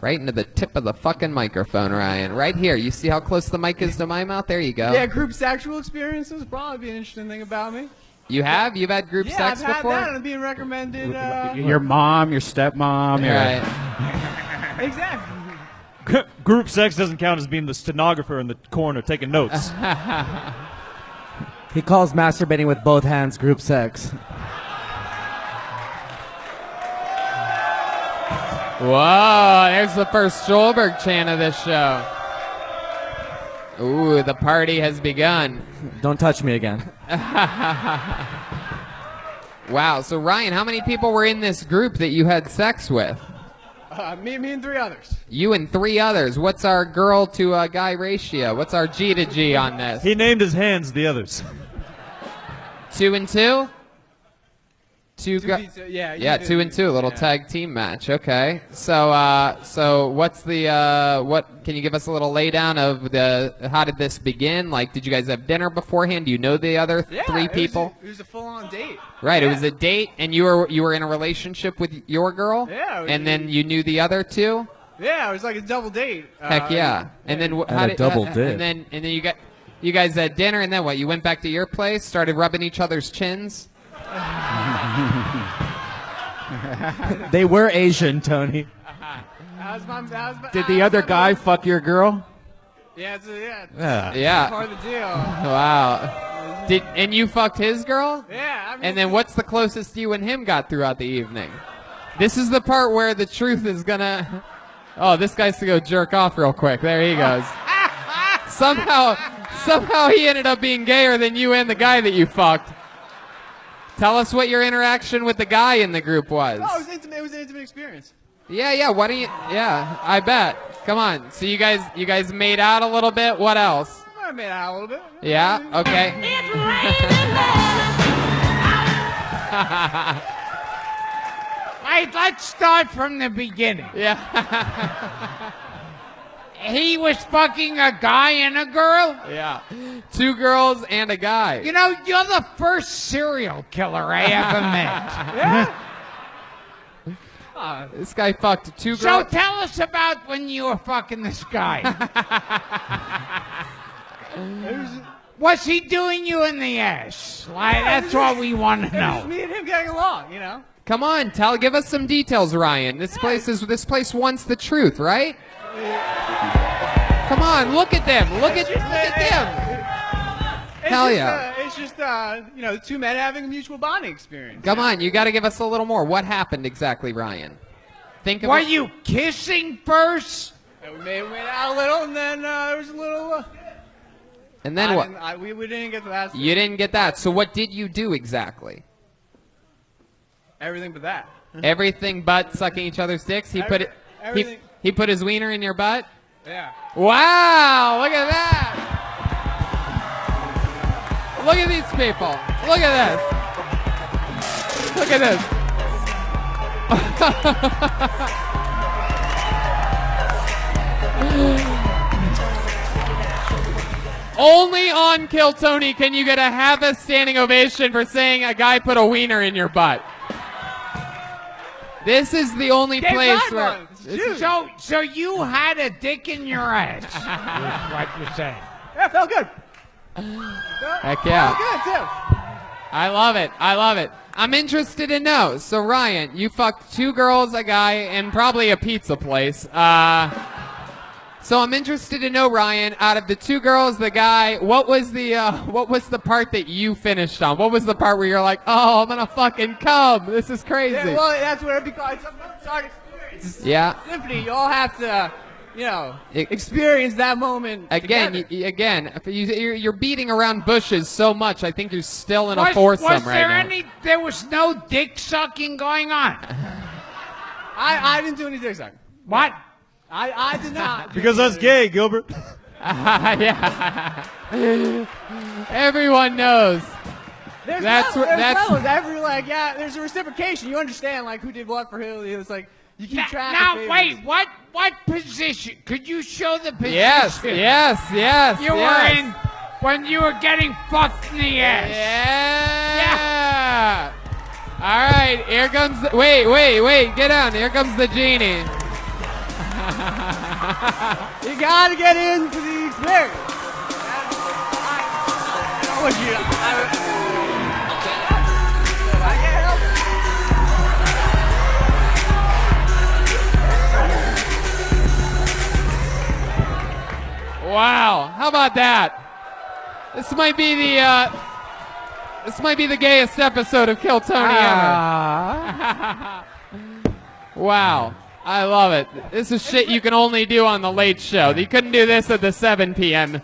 Right into the tip of the fucking microphone, Ryan. Right here. You see how close the mic is to my mouth? There you go. Yeah, group sexual experiences probably be an interesting thing about me. You have? You've had group sex I've before? had that. I'm being recommended. Your mom, your stepmom. Right. Exactly. Group sex doesn't count as being the stenographer in the corner taking notes. He calls masturbating with both hands group sex. Whoa, there's the first Stolberg chant of this show. Ooh, the party has begun. Don't touch me again. Wow, so Ryan, how many people were in this group that you had sex with? Me and 3 others. You and 3 others. What's our girl to guy ratio? What's our G to G on this? He named his hands the others. 2 and 2? Yeah, 2 and 2, a little tag team match. Okay. So what's the what? Can you give us a little laydown of how did this begin? Like, did you guys have dinner beforehand? Do you know the other 3 people? It was a full-on date. Right. It was a date, and you were in a relationship with your girl. Yeah. And then you knew the other 2. Yeah, it was like a double date. Heck yeah. And then a double date. And then you guys had dinner, and then what? You went back to your place, started rubbing each other's chins. They were Asian, Tony. Did the other guy fuck your girl? Yeah, Yeah. part of the deal. Wow. And you fucked his girl? Yeah. And then what's the closest you and him got throughout the evening? This is the part where the truth is gonna... Oh, this guy's to go jerk off real quick. There he goes. Somehow he ended up being gayer than you and the guy that you fucked. Tell us what your interaction with the guy in the group was. Oh, it was an intimate experience. Yeah. Why don't you? Yeah, I bet. Come on. So you guys made out a little bit. What else? I made out a little bit. Yeah. Okay. Wait, let's start from the beginning. Yeah. He was fucking a guy and a girl? Yeah. 2 girls and a guy. You know, you're the first serial killer I ever met. Yeah. This guy fucked 2 girls. So tell us about when you were fucking this guy. Was he doing you in the ass? Like, that's what we want to It was know. me and him getting along, you know. Come on, give us some details, Ryan. This place wants the truth, right? Come on, look at them. Look at them. Hell yeah. It's just the 2 men having a mutual bonding experience. Come on, you got to give us a little more. What happened exactly, Ryan? Think of Were it. you kissing first? And we made out a little, and then there was a little. And then what? We didn't get to that. You didn't get that. So what did you do exactly? Everything but that. Everything but sucking each other's dicks. He put it. Everything. He put his wiener in your butt. Yeah. Wow! Look at that. Look at these people. Look at this. Look at this. Only on Kill Tony can you get a standing ovation for saying a guy put a wiener in your butt. This is the only place where... So you had a dick in your ass, is what you're saying. Yeah, it felt good. Heck yeah. Felt good, too. I love it. I'm interested to know. So, Ryan, you fucked 2 girls, a guy, and probably a pizza place. So I'm interested to know, Ryan, out of the two girls, the guy, what was the part that you finished on? What was the part where you're like, oh, I'm gonna fucking come. This is crazy. Yeah, well, that's what it becomes. It's a Mozart experience. Yeah. Symphony. You all have to, experience that moment. Again, you're beating around bushes so much. I think you're still in a Was foursome there right now. there was no dick sucking going on? I didn't do any dick sucking. What? I did not. Because that's gay, Gilbert. Yeah. Everyone knows. There's That's levels. There's a reciprocation. You understand, like, who did what for who. It's like, you keep track Now, of wait, favors. what position? Could you show the position? Yes. You were in when you were getting fucked in the ass. Yeah. All right, here comes. Wait, get down. Here comes the genie. You gotta get into the experience. Wow, how about that? This might be the gayest episode of Kill Tony ever. Wow, I love it. This is shit you can only do on the Late Show. You couldn't do this at the 7 p.m.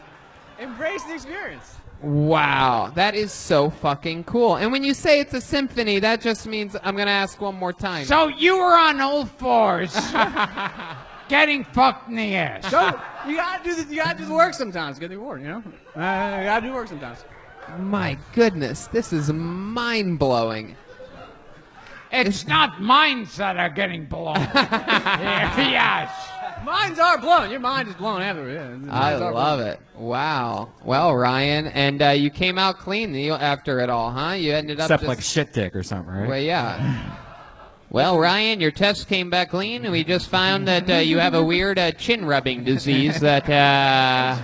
Embrace the experience. Wow, that is so fucking cool. And when you say it's a symphony, that just means I'm gonna ask one more time. So you were on all fours, getting fucked in the ass. So you gotta do the work sometimes. Get the reward, you gotta do work sometimes. My goodness, this is mind-blowing. It's not minds that are getting blown. Yes. Minds are blown. Your mind is blown everywhere. Yeah. I love it. Wow. Well, Ryan, and you came out clean after it all, huh? You ended up Except just, like shit dick or something, right? Well, yeah. Well, Ryan, your test came back clean, and we just found that you have a weird chin-rubbing disease that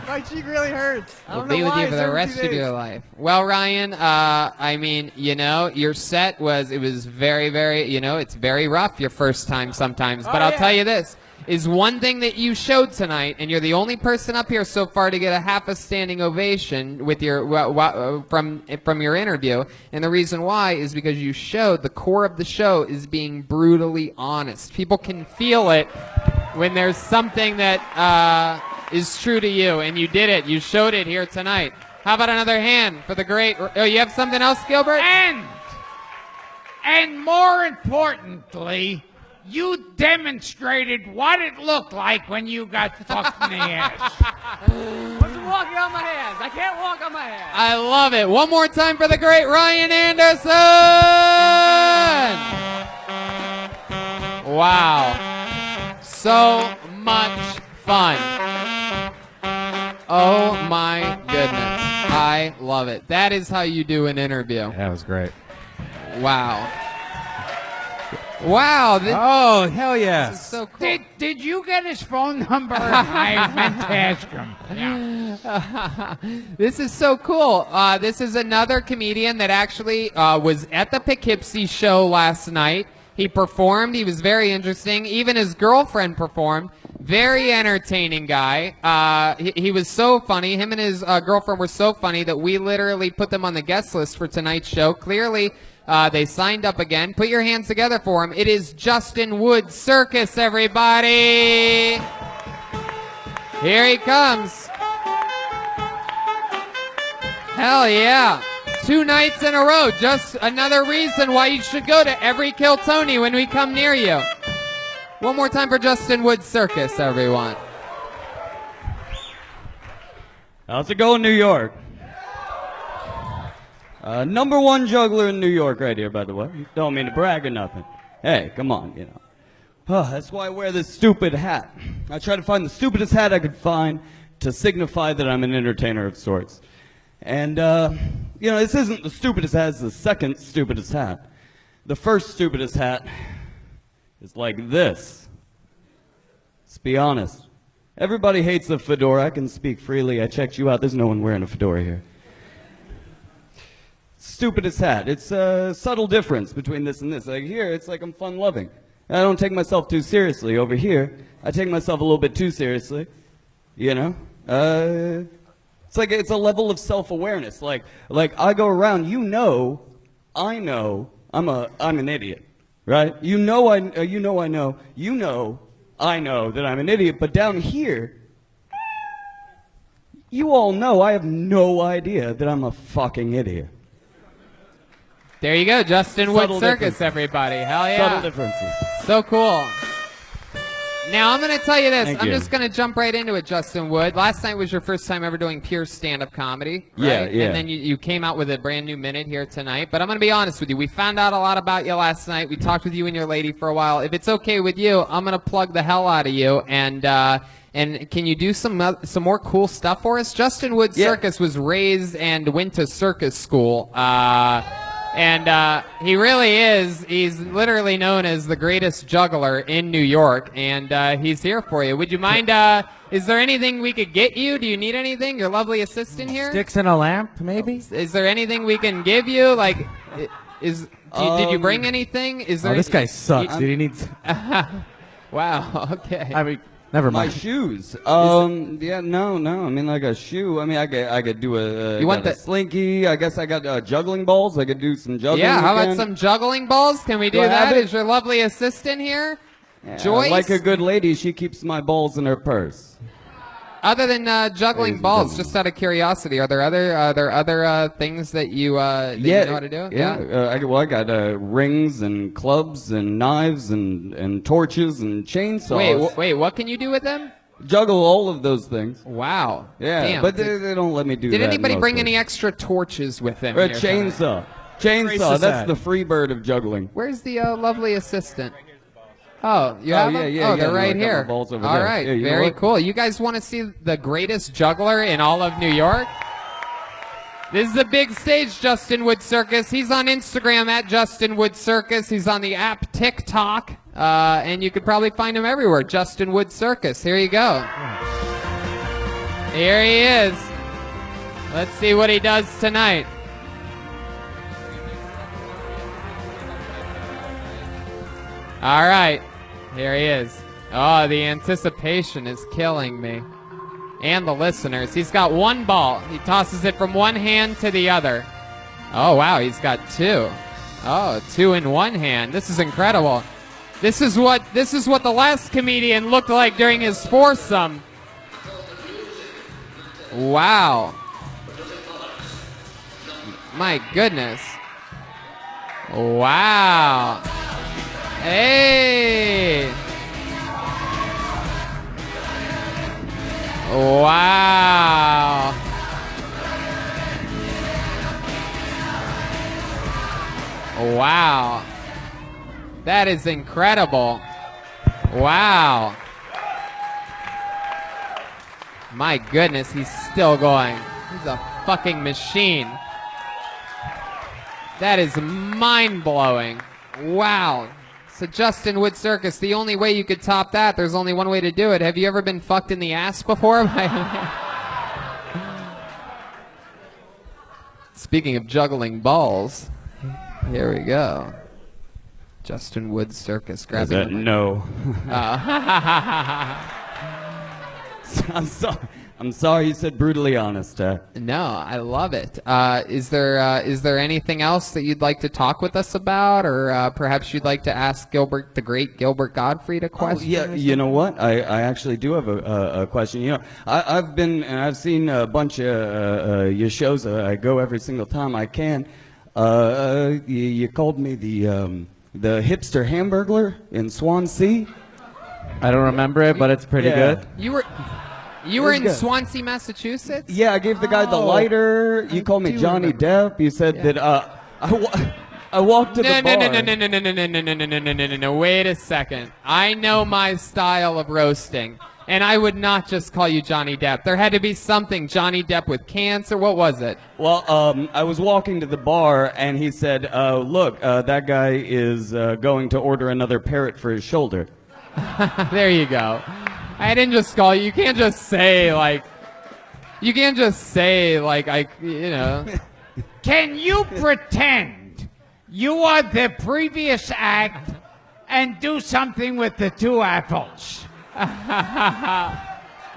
My cheek really hurts. I will don't know be with why. you for It's the every rest 2 of your days. life. Well, Ryan, I mean, your set was very, very, it's very rough your first time sometimes. But I'll tell you this. Is one thing that you showed tonight, and you're the only person up here so far to get a half a standing ovation with your from your interview, and the reason why is because you showed the core of the show is being brutally honest. People can feel it when there's something that is true to you, and you did it. You showed it here tonight. How about another hand for the great? Oh, you have something else, Gilbert? And more importantly, you demonstrated what it looked like when you got fucked in the ass. Wasn't walking on my hands. I can't walk on my hands. I love it. One more time for the great Ryan Anderson. Wow. So much fun. Oh my goodness. I love it. That is how you do an interview. That was great. Wow. Wow. Oh, hell yeah. This is so cool. Did you get his phone number? I meant to ask him. Yeah. This is so cool. This is another comedian that actually was at the Poughkeepsie show last night. He performed. He was very interesting. Even his girlfriend performed. Very entertaining guy. He was so funny. Him and his girlfriend were so funny that we literally put them on the guest list for tonight's show. Clearly, they signed up again. Put your hands together for him. It is Justin Wood Circus, everybody. Here he comes. Hell yeah. 2 nights in a row. Just another reason why you should go to every Kill Tony when we come near you. One more time for Justin Wood Circus, everyone. How's it going, New York? #1 juggler in New York right here, by the way. Don't mean to brag or nothing. Hey, come on, that's why I wear this stupid hat. I try to find the stupidest hat I could find to signify that I'm an entertainer of sorts. And, this isn't the stupidest hat, it's the second stupidest hat. The first stupidest hat is like this. Let's be honest. Everybody hates a fedora. I can speak freely. I checked you out. There's no one wearing a fedora here. Stupidest hat. It's a subtle difference between this and this. Like here, it's like I'm fun-loving. I don't take myself too seriously. Over here, I take myself a little bit too seriously. You know, it's like it's a level of self-awareness. Like I go around, I know I'm an idiot, right? I know that I'm an idiot. But down here, you all know I have no idea that I'm a fucking idiot. There you go, Justin Wood Subtle Circus, differences. everybody. Hell yeah. Subtle differences. So cool. Now, I'm going to tell you this. Thank I'm you. just going to jump right into it, Justin Wood. Last night was your first time ever doing pure stand-up comedy, right? Yeah. And then you came out with a brand new minute here tonight. But I'm going to be honest with you. We found out a lot about you last night. We talked with you and your lady for a while. If it's okay with you, I'm going to plug the hell out of you. And can you do some more cool stuff for us? Justin Wood Circus was raised and went to circus school. And he really is. He's literally known as the greatest juggler in New York, and he's here for you. Would you mind? Is there anything we could get you? Do you need anything? Your lovely assistant here. Sticks and a lamp, maybe? Is there anything we can give you? Like, did you bring anything? Is there? Oh, this guy sucks, dude. He needs... Wow. Okay. I mean, never mind. My shoes. No. I mean, like a shoe. I mean, I could do a. You want a slinky? I guess I got juggling balls. I could do some juggling. Yeah. How about again. some juggling balls? Can we do I have that? it? Is your lovely assistant here? Yeah, Joyce. like a good lady, she keeps my balls in her purse. Other than juggling Ladies and balls, gentlemen. just out of curiosity, are there other things that you that you know how to do? Yeah. I got rings and clubs and knives and torches and chainsaws. Wait, what can you do with them? Juggle all of those things. Wow. Yeah, Damn. but they don't let me do that. Did anybody bring mostly. any extra torches with them? Or a here tonight? chainsaw. Grace Chainsaw, is that's that? the free bird of juggling. Where's the lovely assistant? Oh, you Oh, have yeah, them? yeah, Oh, they're yeah, no, right I got my here. balls over All there. right, Yeah, you know very what? cool. You guys want to see the greatest juggler in all of New York? This is a big stage, Justin Wood Circus. He's on Instagram at Justin Wood Circus. He's on the app TikTok, and you could probably find him everywhere. Justin Wood Circus. Here you go. Here he is. Let's see what he does tonight. All right, here he is. Oh, the anticipation is killing me. And the listeners. He's got one ball. He tosses it from one hand to the other. Oh, wow, he's got two. Oh, two in one hand. This is incredible. This is what the last comedian looked like during his foursome. Wow. My goodness. Wow. Hey. Wow. Wow. That is incredible. Wow. My goodness, he's still going. He's a fucking machine. That is mind-blowing. Wow. So Justin Wood Circus, the only way you could top that, there's only one way to do it. Have you ever been fucked in the ass before? Speaking of juggling balls, here we go. Justin Wood Circus. Grabbing No. I'm sorry you said brutally honest. No, I love it. Is there anything else that you'd like to talk with us about, or perhaps you'd like to ask Gilbert, the great Gilbert Gottfried, a question? Yeah, you know what? I actually do have a question. You know, I've seen a bunch of your shows. I go every single time I can. You called me the hipster hamburglar in Swansea. I don't remember it, but it's pretty good. You were in good. Swansea, Massachusetts? Yeah, I gave the guy the lighter. You called me do Johnny remember. Depp. You said that I walked to the bar. No. Wait a second. I know my style of roasting, and I would not just call you Johnny Depp. There had to be something. Johnny Depp with cancer. What was it? Well, I was walking to the bar, and he said, look, that guy is going to order another parrot for his shoulder. There you go. I didn't just call you. You can't just say like. You know. Can you pretend you are the previous act and do something with the two apples? I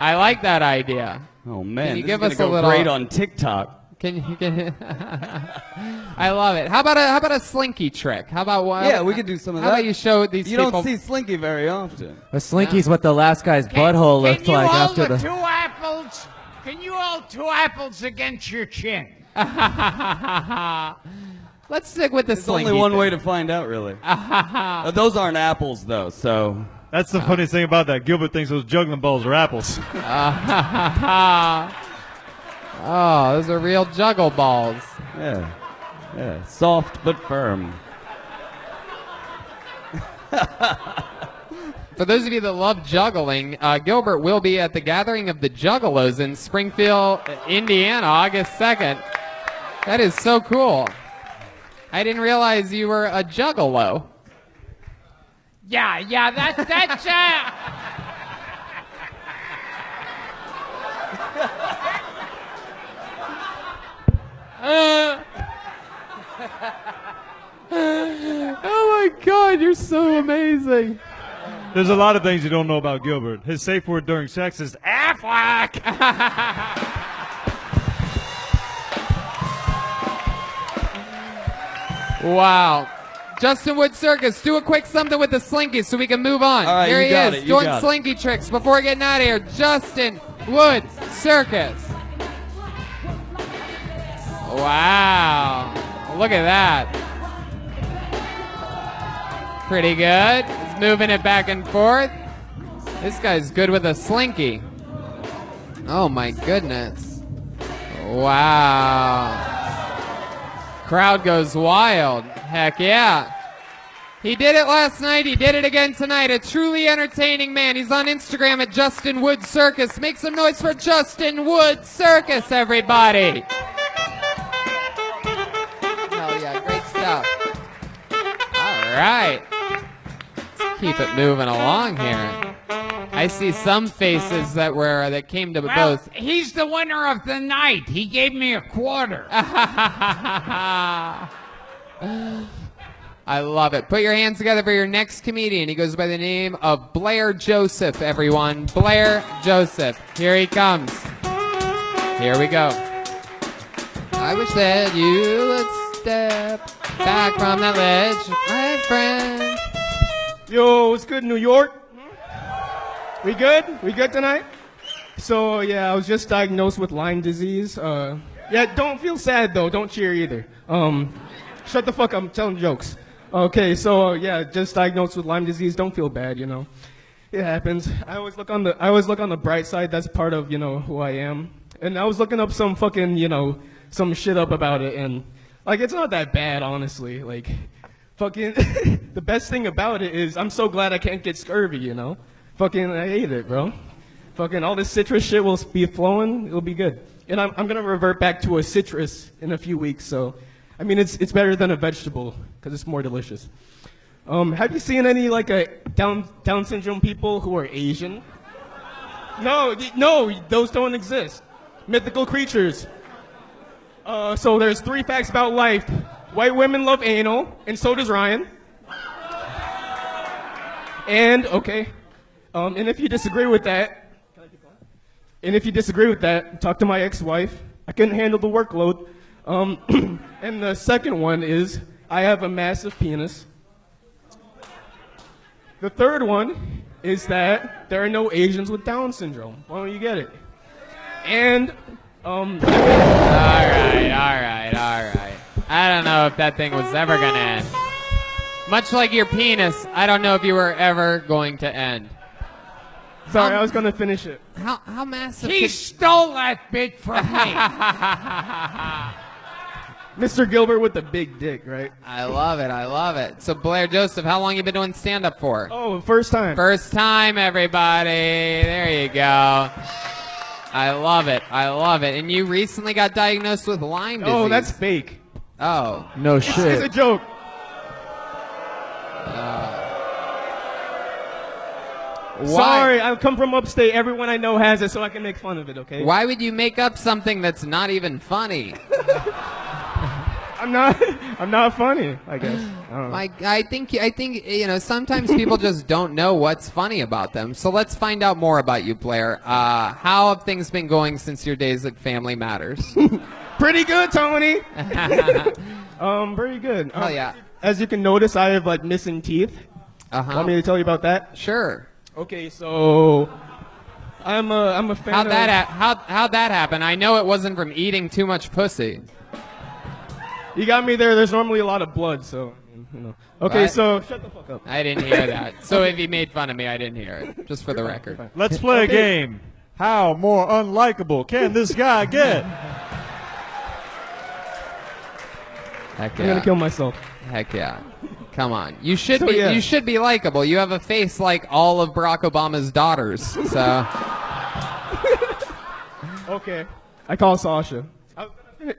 I like that idea. Oh man, Can you this give is us gonna a go little? great on TikTok. Can you? I love it. How about a slinky trick? How about what? Yeah, we could do some of How that. about you show these You people? don't see Slinky very often. A slinky's what the last guy's butthole looked like after the. Two apples? Can you hold 2 apples against your chin? Let's stick with the There's slinky. only one thing. way to find out, really. Those aren't apples, though, so. That's the funniest thing about that. Gilbert thinks those juggling balls are apples. Oh, those are real juggle balls. Yeah. Yeah. Soft but firm. For those of you that love juggling, Gilbert will be at the Gathering of the Juggalos in Springfield, Indiana, August 2nd. That is so cool. I didn't realize you were a juggalo. Yeah, that's Oh my God, you're so amazing. There's a lot of things you don't know about Gilbert. His safe word during sex is Affleck. Wow. Justin Wood Circus, do a quick something with the slinky so we can move on. All right, Here you he got is, it, you doing got it. slinky tricks before getting out of here. Justin Wood Circus. Wow. Look at that. Pretty good. He's moving it back and forth. This guy's good with a slinky. Oh my goodness. Wow. Crowd goes wild. Heck yeah. He did it last night. He did it again tonight. A truly entertaining man. He's on Instagram at Justin Wood Circus. Make some noise for Justin Wood Circus, everybody. Hell yeah, great stuff. All right. Let's keep it moving along here. I see some faces that came to both. He's the winner of the night. He gave me a quarter. I love it. Put your hands together for your next comedian. He goes by the name of Blair Joseph, everyone. Blair Joseph. Here he comes. Here we go. I wish that you would step back from that ledge, my friend. Yo, what's good, New York? We good? We good tonight? So, yeah, I was just diagnosed with Lyme disease. Yeah, don't feel sad, though. Don't cheer either. Shut the fuck up. I'm telling jokes. Okay, so, yeah, just diagnosed with Lyme disease. Don't feel bad, you know. It happens. I always look on the bright side. That's part of, who I am. And I was looking up some fucking, some shit up about it. And, it's not that bad, honestly. Fucking, the best thing about it is I'm so glad I can't get scurvy, Fucking, I hate it, bro. Fucking all this citrus shit will be flowing. It'll be good. And I'm going to revert back to a citrus in a few weeks. So, it's better than a vegetable because it's more delicious. Have you seen any, Down syndrome people who are Asian? No, those don't exist. Mythical creatures. So there's 3 facts about life. White women love anal, and so does Ryan. And, okay. And if you disagree with that, talk to my ex-wife. I couldn't handle the workload. And the second one is, I have a massive penis. The third one is that there are no Asians with Down syndrome. Why don't you get it? And, All right. I don't know if that thing was ever going to end. Much like your penis, I don't know if you were ever going to end. Sorry, I was going to finish it. How massive? He stole that bit from me. Mr. Gilbert with the big dick, right? I love it. So Blair Joseph, how long you been doing stand-up for? Oh, first time. First time, everybody. There you go. I love it. And you recently got diagnosed with Lyme disease. Oh, that's fake. Oh. No shit. It's a joke. Sorry, I come from upstate. Everyone I know has it, so I can make fun of it, okay? Why would you make up something that's not even funny? I'm not funny, I guess. I don't know. I think sometimes people just don't know what's funny about them. So let's find out more about you, Blair. How have things been going since your days at Family Matters? Pretty good, Tony. Pretty good. Oh yeah. As you can notice, I have like missing teeth. Want me to tell you about that? Sure. Okay, so I'm a fan. How'd that happen? I know it wasn't from eating too much pussy. You got me there. There's normally a lot of blood, so you know. Okay, What? so shut the fuck up. I didn't hear that. So if he made fun of me, I didn't hear it. Just for the record. Let's play a game. How more unlikable can this guy get? Heck I'm gonna kill myself. Heck yeah. Come on. You should So, be yeah. you should be likable. You have a face like all of Barack Obama's daughters. So Okay, I call Sasha.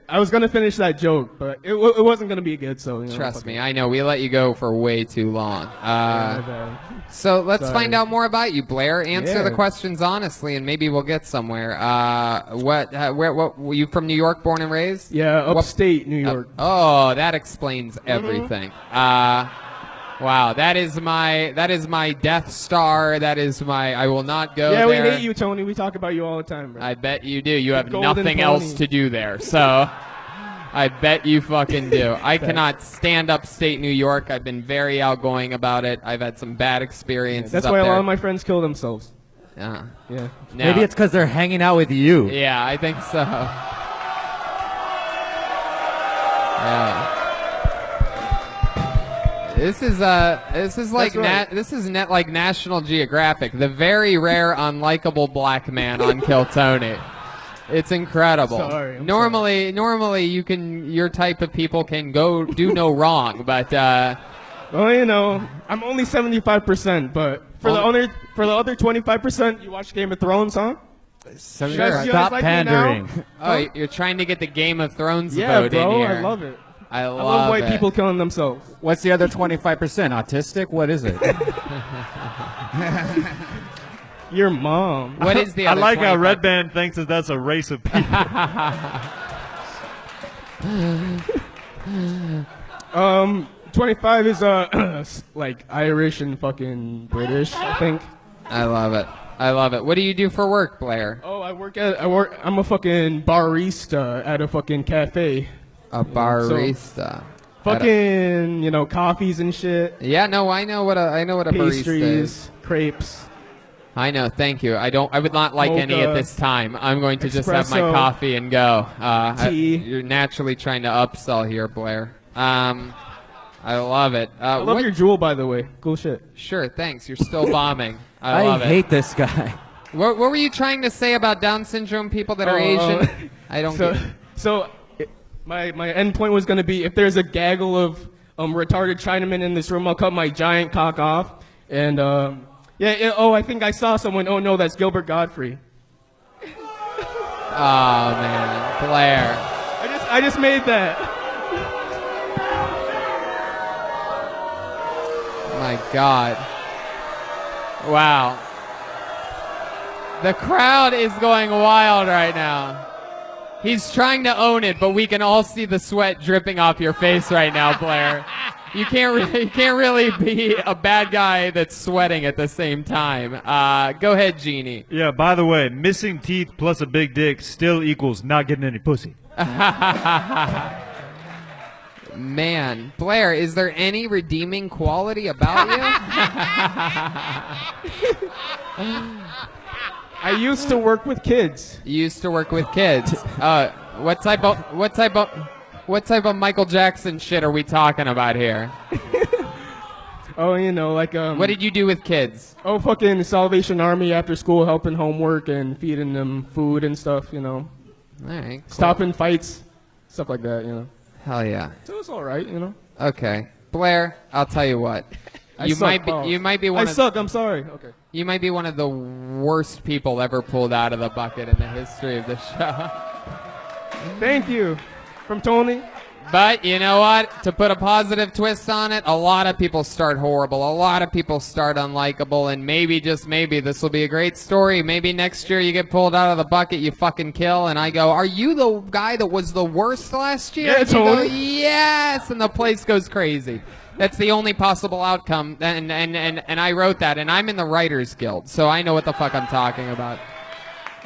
I was gonna finish that joke, but it wasn't gonna be good. So trust me, I know we let you go for way too long. my bad. So let's Sorry. find out more about you, Blair. Answer Yeah. the questions honestly, and maybe we'll get somewhere. What were you from New York, born and raised? Yeah, upstate New York. Oh, that explains everything. Wow, that is my Death Star. That is my. I will not go Yeah, there. we hate you, Tony. We talk about you all the time, bro. I bet you do. You have golden nothing pony. else to do there, so I bet you fucking do. I cannot stand upstate New York. I've been very outgoing about it. I've had some bad experiences. That's up why a there. lot of my friends kill themselves. Yeah. Yeah. No. Maybe it's because they're hanging out with you. Yeah, I think so. Yeah. This is like right. like National Geographic, the very rare unlikable black man on Kill Tony. It's incredible. Sorry, I'm normally your type of people can go do no wrong, but Well, you know, I'm only 75%, but for the other 25%, you watch Game of Thrones, huh? So You guys stop like me now? pandering. oh, you're trying to get the Game of Thrones Yeah, vote bro, in here. I love it. I I love white it. people killing themselves. What's the other 25%? Autistic? What is it? Your mom. What is the I other like how 25? Red Band thinks that that's a race of people. 25 is like Irish and fucking British, I think. I love it. I love it. What do you do for work, Blair? Oh, I'm a fucking barista at a fucking cafe. A barista. Fucking, you know, coffees and shit. Yeah, no, I know what a barista is. Pastries, crepes. I know. Thank you. I would not like any at Mocha, this time. I'm going to just have my espresso, coffee and go. tea. You're naturally trying to upsell here, Blair. I love it. I love your jewel, by the way. Cool shit. Sure, thanks. You're still bombing. I love it. hate this guy. What were you trying to say about Down syndrome people that are Asian? I don't get it. So, my end point was going to be, if there's a gaggle of retarded Chinamen in this room, I'll cut my giant cock off. And, I think I saw someone. Oh, no, that's Gilbert Gottfried. Oh, man. Blair. I just made that. My God. Wow. The crowd is going wild right now. He's trying to own it, but we can all see the sweat dripping off your face right now, Blair. You can't really be a bad guy that's sweating at the same time. Go ahead, Jeannie. Yeah, by the way, missing teeth plus a big dick still equals not getting any pussy. Man, Blair, is there any redeeming quality about you? I used to work with kids. You used to work with kids. What type of Michael Jackson shit are we talking about here? Oh, you know, like What did you do with kids? Oh, fucking Salvation Army after school, helping homework and feeding them food and stuff. You know. All right. Cool. Stopping fights, stuff like that. You know. Hell yeah. So it's all right. You know. Okay, Blair, I'll tell you what. I You suck might be balls. you might be one I of suck. I'm sorry. Okay. you might be one of the worst people ever pulled out of the bucket in the history of the show. Thank you. From Tony. But you know what? To put a positive twist on it, a lot of people start horrible. A lot of people start unlikable, and maybe, just maybe, this will be a great story. Maybe next year you get pulled out of the bucket, you fucking kill, and I go, are you the guy that was the worst last year? Yeah, And you go, totally. yes, and the place goes crazy. That's the only possible outcome, and I wrote that, and I'm in the Writers Guild, so I know what the fuck I'm talking about.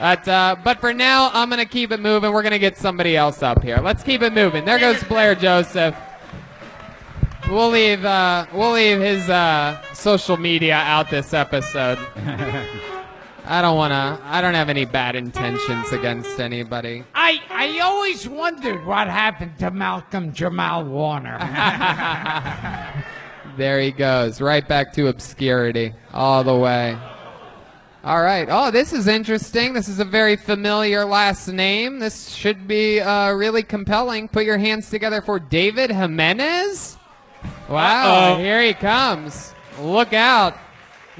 But for now, I'm going to keep it moving. We're going to get somebody else up here. Let's keep it moving. There goes Blair Joseph. We'll leave his social media out this episode. I don't have any bad intentions against anybody. I always wondered what happened to Malcolm Jamal Warner. There he goes. Right back to obscurity. All the way. All right. Oh, this is interesting. This is a very familiar last name. This should be really compelling. Put your hands together for David Jimenez. Wow. Here he comes. Look out.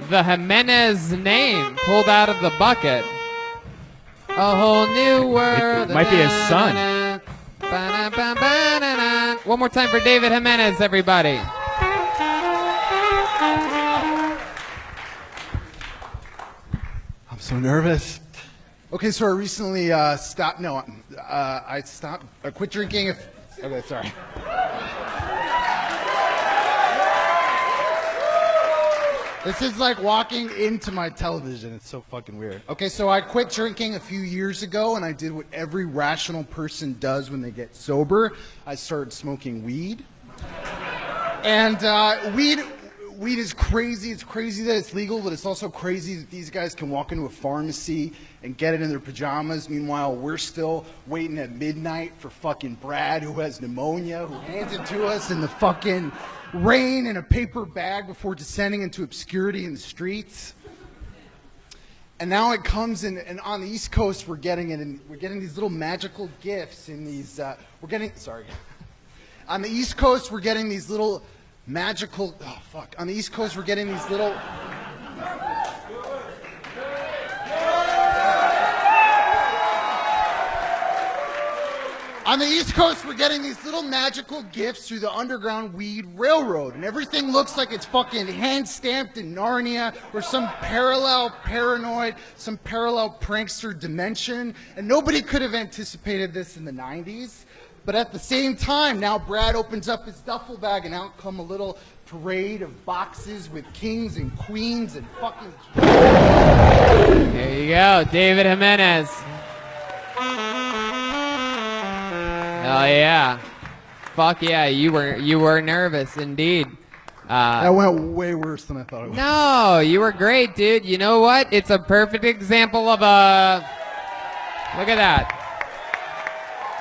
The Jimenez name pulled out of the bucket. A whole new world. It might be his son. One more time for David Jimenez, everybody. So nervous. Okay, so I recently stopped. No, I stopped. I quit drinking. Okay, sorry. This is like walking into my television. It's so fucking weird. Okay, so I quit drinking a few years ago, and I did what every rational person does when they get sober. I started smoking weed. And weed is crazy. It's crazy that it's legal, but it's also crazy that these guys can walk into a pharmacy and get it in their pajamas. Meanwhile, we're still waiting at midnight for fucking Brad, who has pneumonia, who hands it to us in the fucking rain in a paper bag before descending into obscurity in the streets. And now it comes in, and on the East Coast, we're getting it, and we're getting these little magical gifts in these. On the East Coast, we're getting these little magical. Oh fuck! On the East Coast, we're getting these little. On the East Coast, we're getting these little magical gifts through the Underground Weed Railroad, and everything looks like it's fucking hand-stamped in Narnia or some parallel paranoid, some parallel prankster dimension, and nobody could have anticipated this in the 90s. But at the same time, now Brad opens up his duffel bag, and out come a little parade of boxes with kings and queens and fucking... There you go, David Jimenez. Oh yeah, fuck yeah! You were nervous indeed. That went way worse than I thought it would. No, you were great, dude. You know what? It's a perfect example of a. Look at that.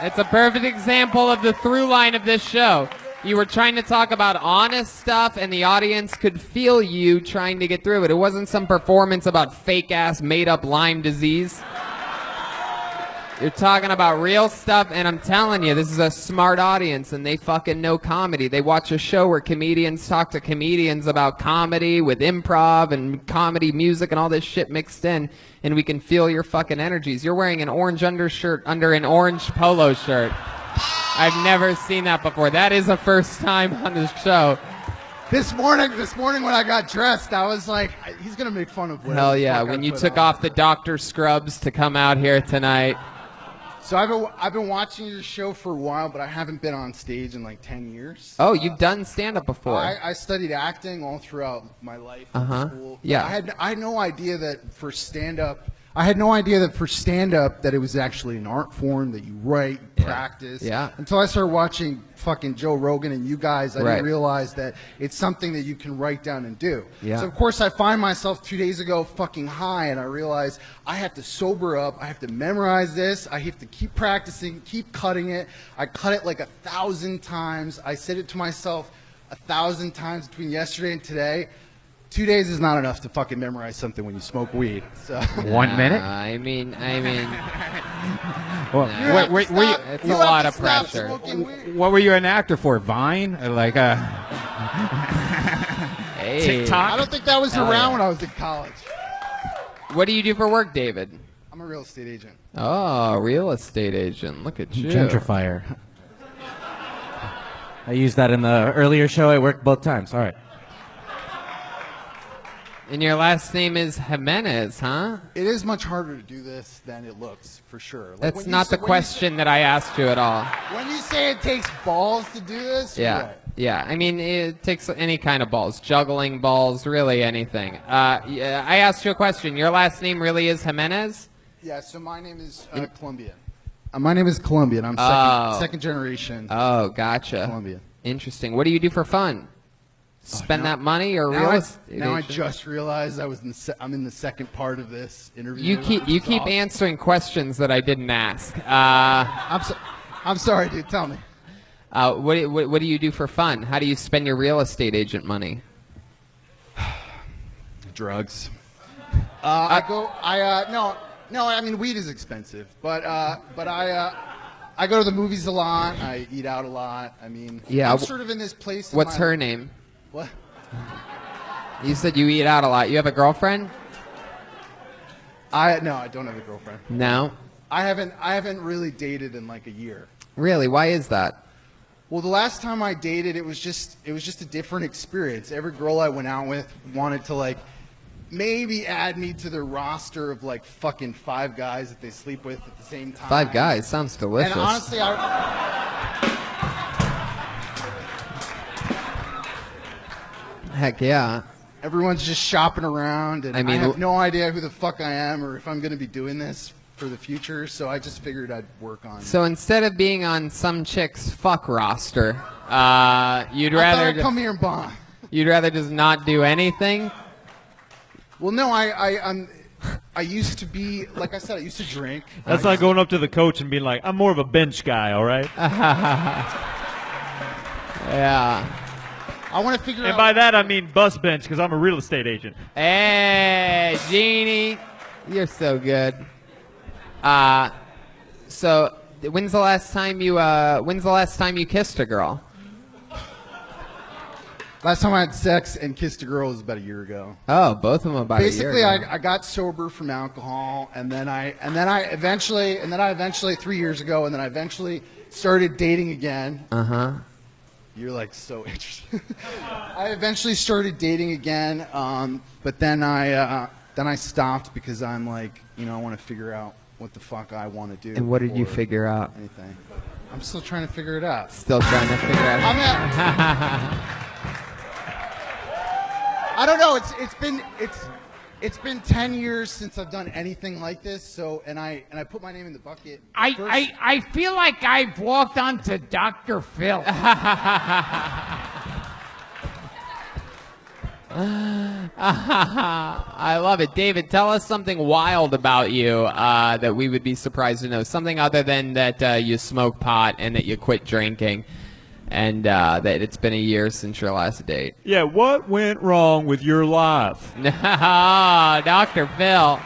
It's a perfect example of the through line of this show. You were trying to talk about honest stuff, and the audience could feel you trying to get through it. It wasn't some performance about fake-ass, made-up Lyme disease. You're talking about real stuff, and I'm telling you, this is a smart audience, and they fucking know comedy. They watch a show where comedians talk to comedians about comedy with improv and comedy music and all this shit mixed in, and we can feel your fucking energies. You're wearing an orange undershirt under an orange polo shirt. I've never seen that before. That is a first time on this show. This morning when I got dressed, I was like, he's gonna make fun of whatever. Hell yeah, the fuck when I you put took on. off the Dr. Scrubs to come out here tonight. So I've been watching your show for a while, but I haven't been on stage in like 10 years. Oh, you've done stand-up before. I studied acting all throughout my life in school. Yeah. I had no idea that for stand-up, that it was actually an art form that you write, you practice. Yeah. Until I started watching fucking Joe Rogan and you guys, I Right. didn't realize that it's something that you can write down and do. Yeah. So of course I find myself 2 days ago fucking high, and I realize I have to sober up. I have to memorize this. I have to keep practicing, keep cutting it. I cut it like 1,000 times. I said it to myself 1,000 times between yesterday and today. 2 days is not enough to fucking memorize something when you smoke weed. So. 1 minute? I mean. Well, It's a lot of pressure. What were you an actor for? Vine? Like Hey. TikTok? I don't think that was around when I was in college. What do you do for work, David? I'm a real estate agent. Oh, real estate agent. Look at you. Gentrifier. I used that in the earlier show. I worked both times. All right. And your last name is Jimenez, huh? It is much harder to do this than it looks, for sure. Like, That's when you not say- the when you question that I asked you at all. When you say it takes balls to do this, you're Yeah. right. Yeah, I mean, it takes any kind of balls, juggling balls, really anything. Yeah, I asked you a question. Your last name really is Jimenez? Yeah, so my name is Colombian. My name is Colombian. I'm second generation. Oh, gotcha. Colombian. Interesting. What do you do for fun? Spend now- that money or now real I- estate? Now I agent? just realized I'm in the second part of this interview. You keep which is awesome. answering questions that I didn't ask. I'm sorry, dude. Tell me. What do you do for fun? How do you spend your real estate agent money? Drugs. No. I mean, weed is expensive, but I go to the movies a lot. I eat out a lot. I mean, Yeah. I'm sort of in this place. What's her name? What? You said you eat out a lot. You have a girlfriend? No, I don't have a girlfriend. No. I haven't really dated in like a year. Really? Why is that? Well, the last time I dated, it was just a different experience. Every girl I went out with wanted to like maybe add me to their roster of like fucking 5 guys that they sleep with at the same time. 5 guys sounds delicious. And honestly, Heck yeah. Everyone's just shopping around, and I mean, I have no idea who the fuck I am or if I'm going to be doing this for the future, so I just figured I'd work on it. So instead of being on some chick's fuck roster, you'd I rather thought I'd come here and bond. You'd rather just not do anything? Well, no, I used to be, like I said, I used to drink. That's like going up to the coach and being like, I'm more of a bench guy, all right? Yeah. I want to figure And out. by that, I mean bus bench, because I'm a real estate agent. Hey, Jeannie, you're so good. So when's the last time you kissed a girl? Last time I had sex and kissed a girl was about a year ago. Oh, both of them about Basically, a year ago. I got sober from alcohol, and then I eventually 3 years ago, and then I eventually started dating again. Uh-huh. You're like so interested. I eventually started dating again, but then I stopped because I'm like, I want to figure out what the fuck I want to do. And what did you before figure out? Anything. I'm still trying to figure it out. Still trying to figure out. I don't know. It's been 10 years since I've done anything like this. So and I put my name in the bucket. I feel like I've walked onto Dr. Phil. I love it. David, tell us something wild about you that we would be surprised to know. Something other than that you smoke pot and that you quit drinking and that it's been a year since your last date. Yeah, what went wrong with your life? Dr. Phil.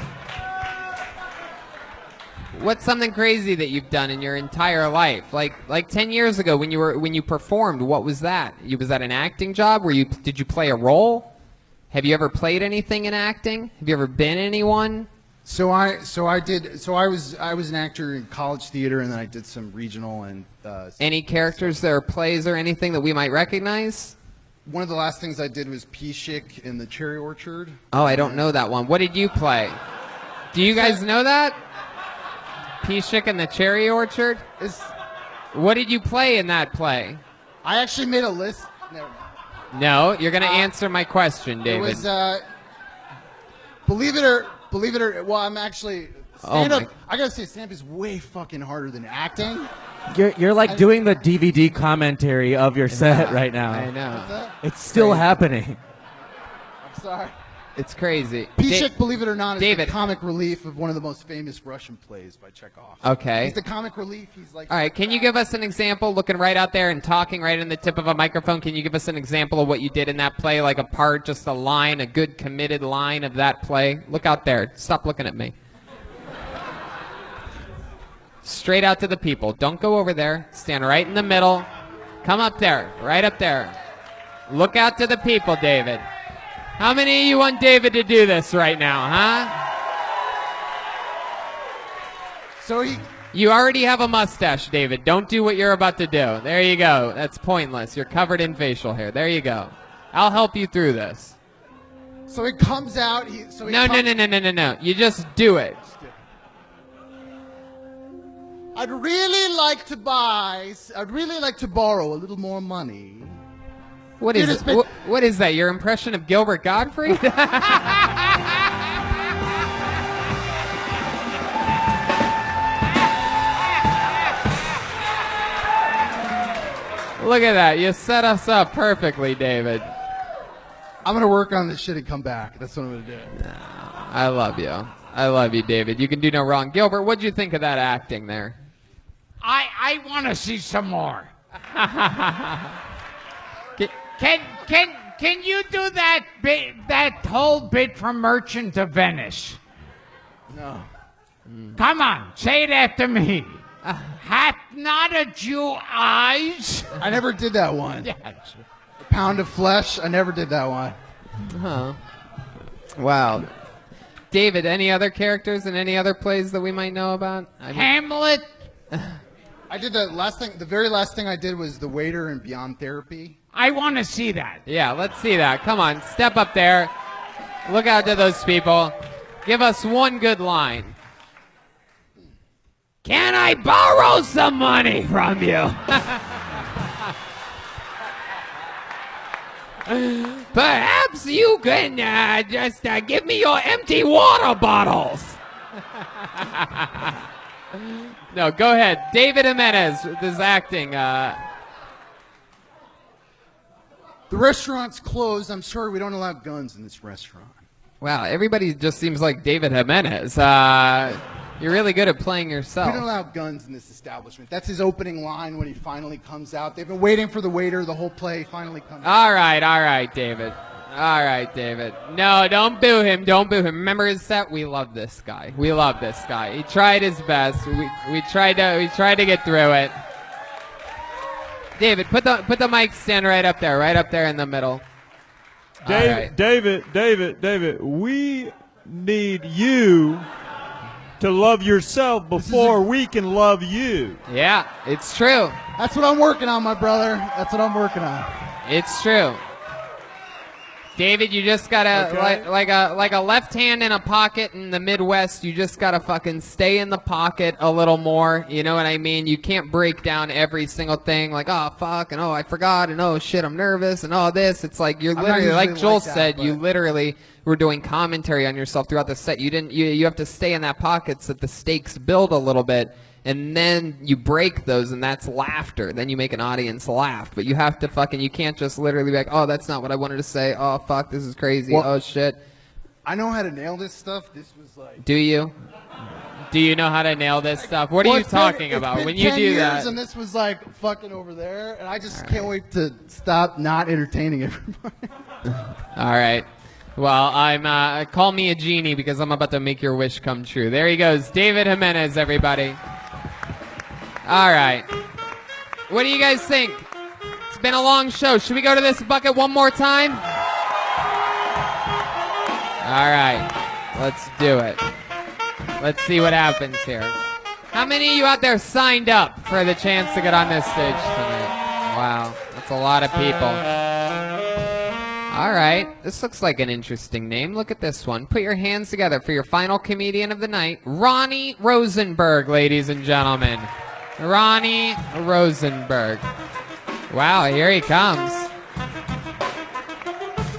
What's something crazy that you've done in your entire life? Like 10 years ago when you performed, what was that? Was that an acting job? Did you play a role? Have you ever played anything in acting? Have you ever been anyone? So I was an actor in college theater, and then I did some regional and. Any characters or plays or anything that we might recognize? One of the last things I did was P-Chick in the Cherry Orchard. Oh, I don't know that one. What did you play? Do you guys know that? P-Chick in the Cherry Orchard? What did you play in that play? I actually made a list. No, you're going to answer my question, David. It was, believe it or, well, I'm actually, stand-up, I gotta say, stand-up is way fucking harder than acting. You're like doing the DVD commentary of your set right now. I know. It's still happening. I'm sorry. It's crazy. P-Chick, believe it or not, is David. the comic relief of one of the most famous Russian plays by Chekhov. Okay. He's the comic relief. He's like. All right, can you give us an example, looking right out there and talking right in the tip of a microphone, can you give us an example of what you did in that play, like a part, just a line, a good committed line of that play? Look out there. Stop looking at me. Straight out to the people. Don't go over there. Stand right in the middle. Come up there. Right up there. Look out to the people, David. How many of you want David to do this right now, huh? So You already have a mustache, David. Don't do what you're about to do. There you go. That's pointless. You're covered in facial hair. There you go. I'll help you through this. So it comes out. No. You just do it. I'd really like to borrow a little more money. What is it? What is that? Your impression of Gilbert Gottfried? Look at that. You set us up perfectly, David. I'm going to work on this shit and come back. That's what I'm going to do. I love you. I love you, David. You can do no wrong. Gilbert, what'd you think of that acting there? I want to see some more. Can you do that whole bit from Merchant of Venice? No. Come on, say it after me. Hath not a Jew eyes? I never did that one. Yes. A pound of flesh. I never did that one. Huh. Wow. David, any other characters in any other plays that we might know about? Hamlet. I did the very last thing I did was the waiter in Beyond Therapy. I want to see that. Yeah, let's see that. Come on, step up there. Look out to those people. Give us one good line. Can I borrow some money from you? Perhaps you can just give me your empty water bottles. No, go ahead. David Jimenez is acting. The restaurant's closed. I'm sorry, we don't allow guns in this restaurant. Wow, everybody just seems like David Jimenez. You're really good at playing yourself. We don't allow guns in this establishment. That's his opening line when he finally comes out. They've been waiting for the waiter the whole play. He finally comes out. All right, David. All right, David. No, don't boo him. Don't boo him. Remember his set? We love this guy. We love this guy. He tried his best. We tried to get through it. David, put the mic stand right up there in the middle. David, we need you to love yourself before we can love you. Yeah, it's true. That's what I'm working on, my brother. That's what I'm working on. It's true. David, you just gotta like a left hand in a pocket in the Midwest. You just gotta fucking stay in the pocket a little more. You know what I mean? You can't break down every single thing. Like, oh fuck, and oh I forgot, and oh shit, I'm nervous, and all this. It's like you're literally, like Joel said, you literally were doing commentary on yourself throughout the set. You have to stay in that pocket so that the stakes build a little bit. And then you break those, and that's laughter. Then you make an audience laugh. But you have to you can't just literally be like, oh, that's not what I wanted to say. Oh, fuck, this is crazy. Well, oh, shit. I know how to nail this stuff. This was like... Do you? Do you know how to nail this stuff? What are you talking about when you do that? And this was like fucking over there, and I just can't wait to stop not entertaining everybody. All right. Well, I'm call me a genie because I'm about to make your wish come true. There he goes. David Jimenez, everybody. All right. What do you guys think? It's been a long show. Should we go to this bucket one more time? All right. Let's do it. Let's see what happens here. How many of you out there signed up for the chance to get on this stage tonight? Wow. That's a lot of people. All right. This looks like an interesting name. Look at this one. Put your hands together for your final comedian of the night, Ronnie Rosenberg, ladies and gentlemen. Ronnie Rosenberg. Wow, here he comes.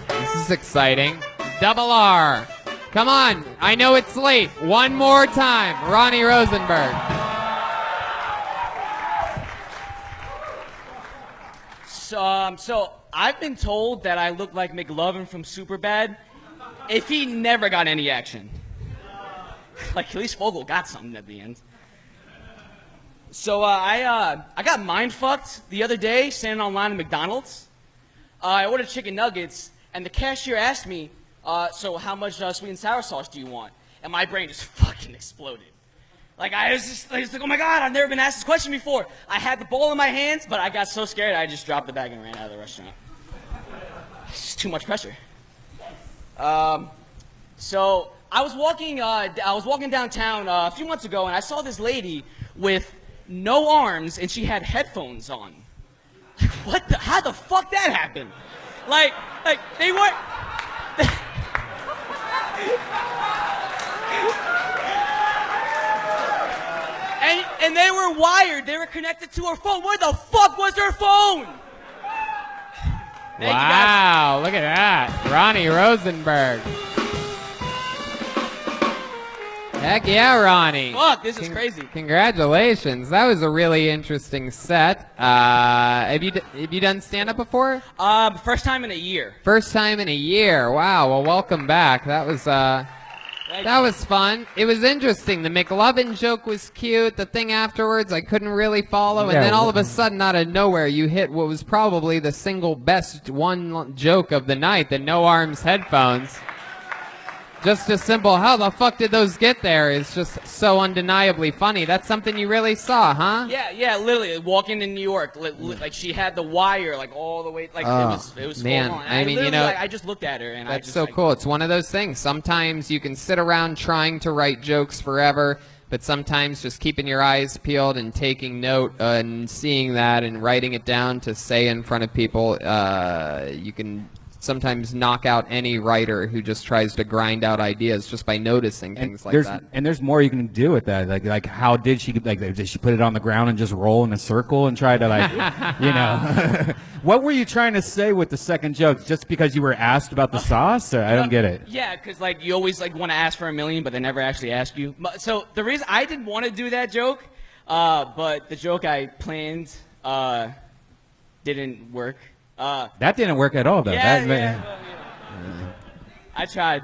This is exciting. Double R. Come on. I know it's late. One more time. Ronnie Rosenberg. So I've been told that I look like McLovin from Superbad if he never got any action. Like, at least Fogel got something at the end. So I got mind-fucked the other day standing online at McDonald's. I ordered chicken nuggets, and the cashier asked me, so how much sweet and sour sauce do you want? And my brain just fucking exploded. Like, I was like, oh my God, I've never been asked this question before. I had the bowl in my hands, but I got so scared I just dropped the bag and ran out of the restaurant. It's just too much pressure. So I was walking downtown a few months ago, and I saw this lady with no arms, and she had headphones on. What the? How the fuck that happened? Like they weren't. And they were wired. They were connected to her phone. Where the fuck was her phone? Wow, look at that. Ronnie Rosenberg. Heck yeah, Ronnie. Fuck, this is crazy. Congratulations. That was a really interesting set. Have you done stand-up before? First time in a year. First time in a year. Wow. Well, welcome back. That was fun. It was interesting. The McLovin joke was cute. The thing afterwards I couldn't really follow. And then all of a sudden, out of nowhere, you hit what was probably the single best one joke of the night, the no arms headphones. Just a simple, how the fuck did those get there is just so undeniably funny. That's something you really saw, huh? Yeah, literally walking in New York, like she had the wire like all the way, like it was man. full on. I mean, you know, I just looked at her and that's so cool. It's one of those things. Sometimes you can sit around trying to write jokes forever, but sometimes just keeping your eyes peeled and taking note and seeing that and writing it down to say in front of people, you can sometimes knock out any writer who just tries to grind out ideas just by noticing things like that. And there's more you can do with that. Like how did she did she put it on the ground and just roll in a circle and try to you know? What were you trying to say with the second joke? Just because you were asked about the sauce? Or I don't get it. Yeah, because like you always like want to ask for $1 million, but they never actually ask you. So the reason I didn't want to do that joke, but the joke I planned didn't work. That didn't work at all, though. I tried.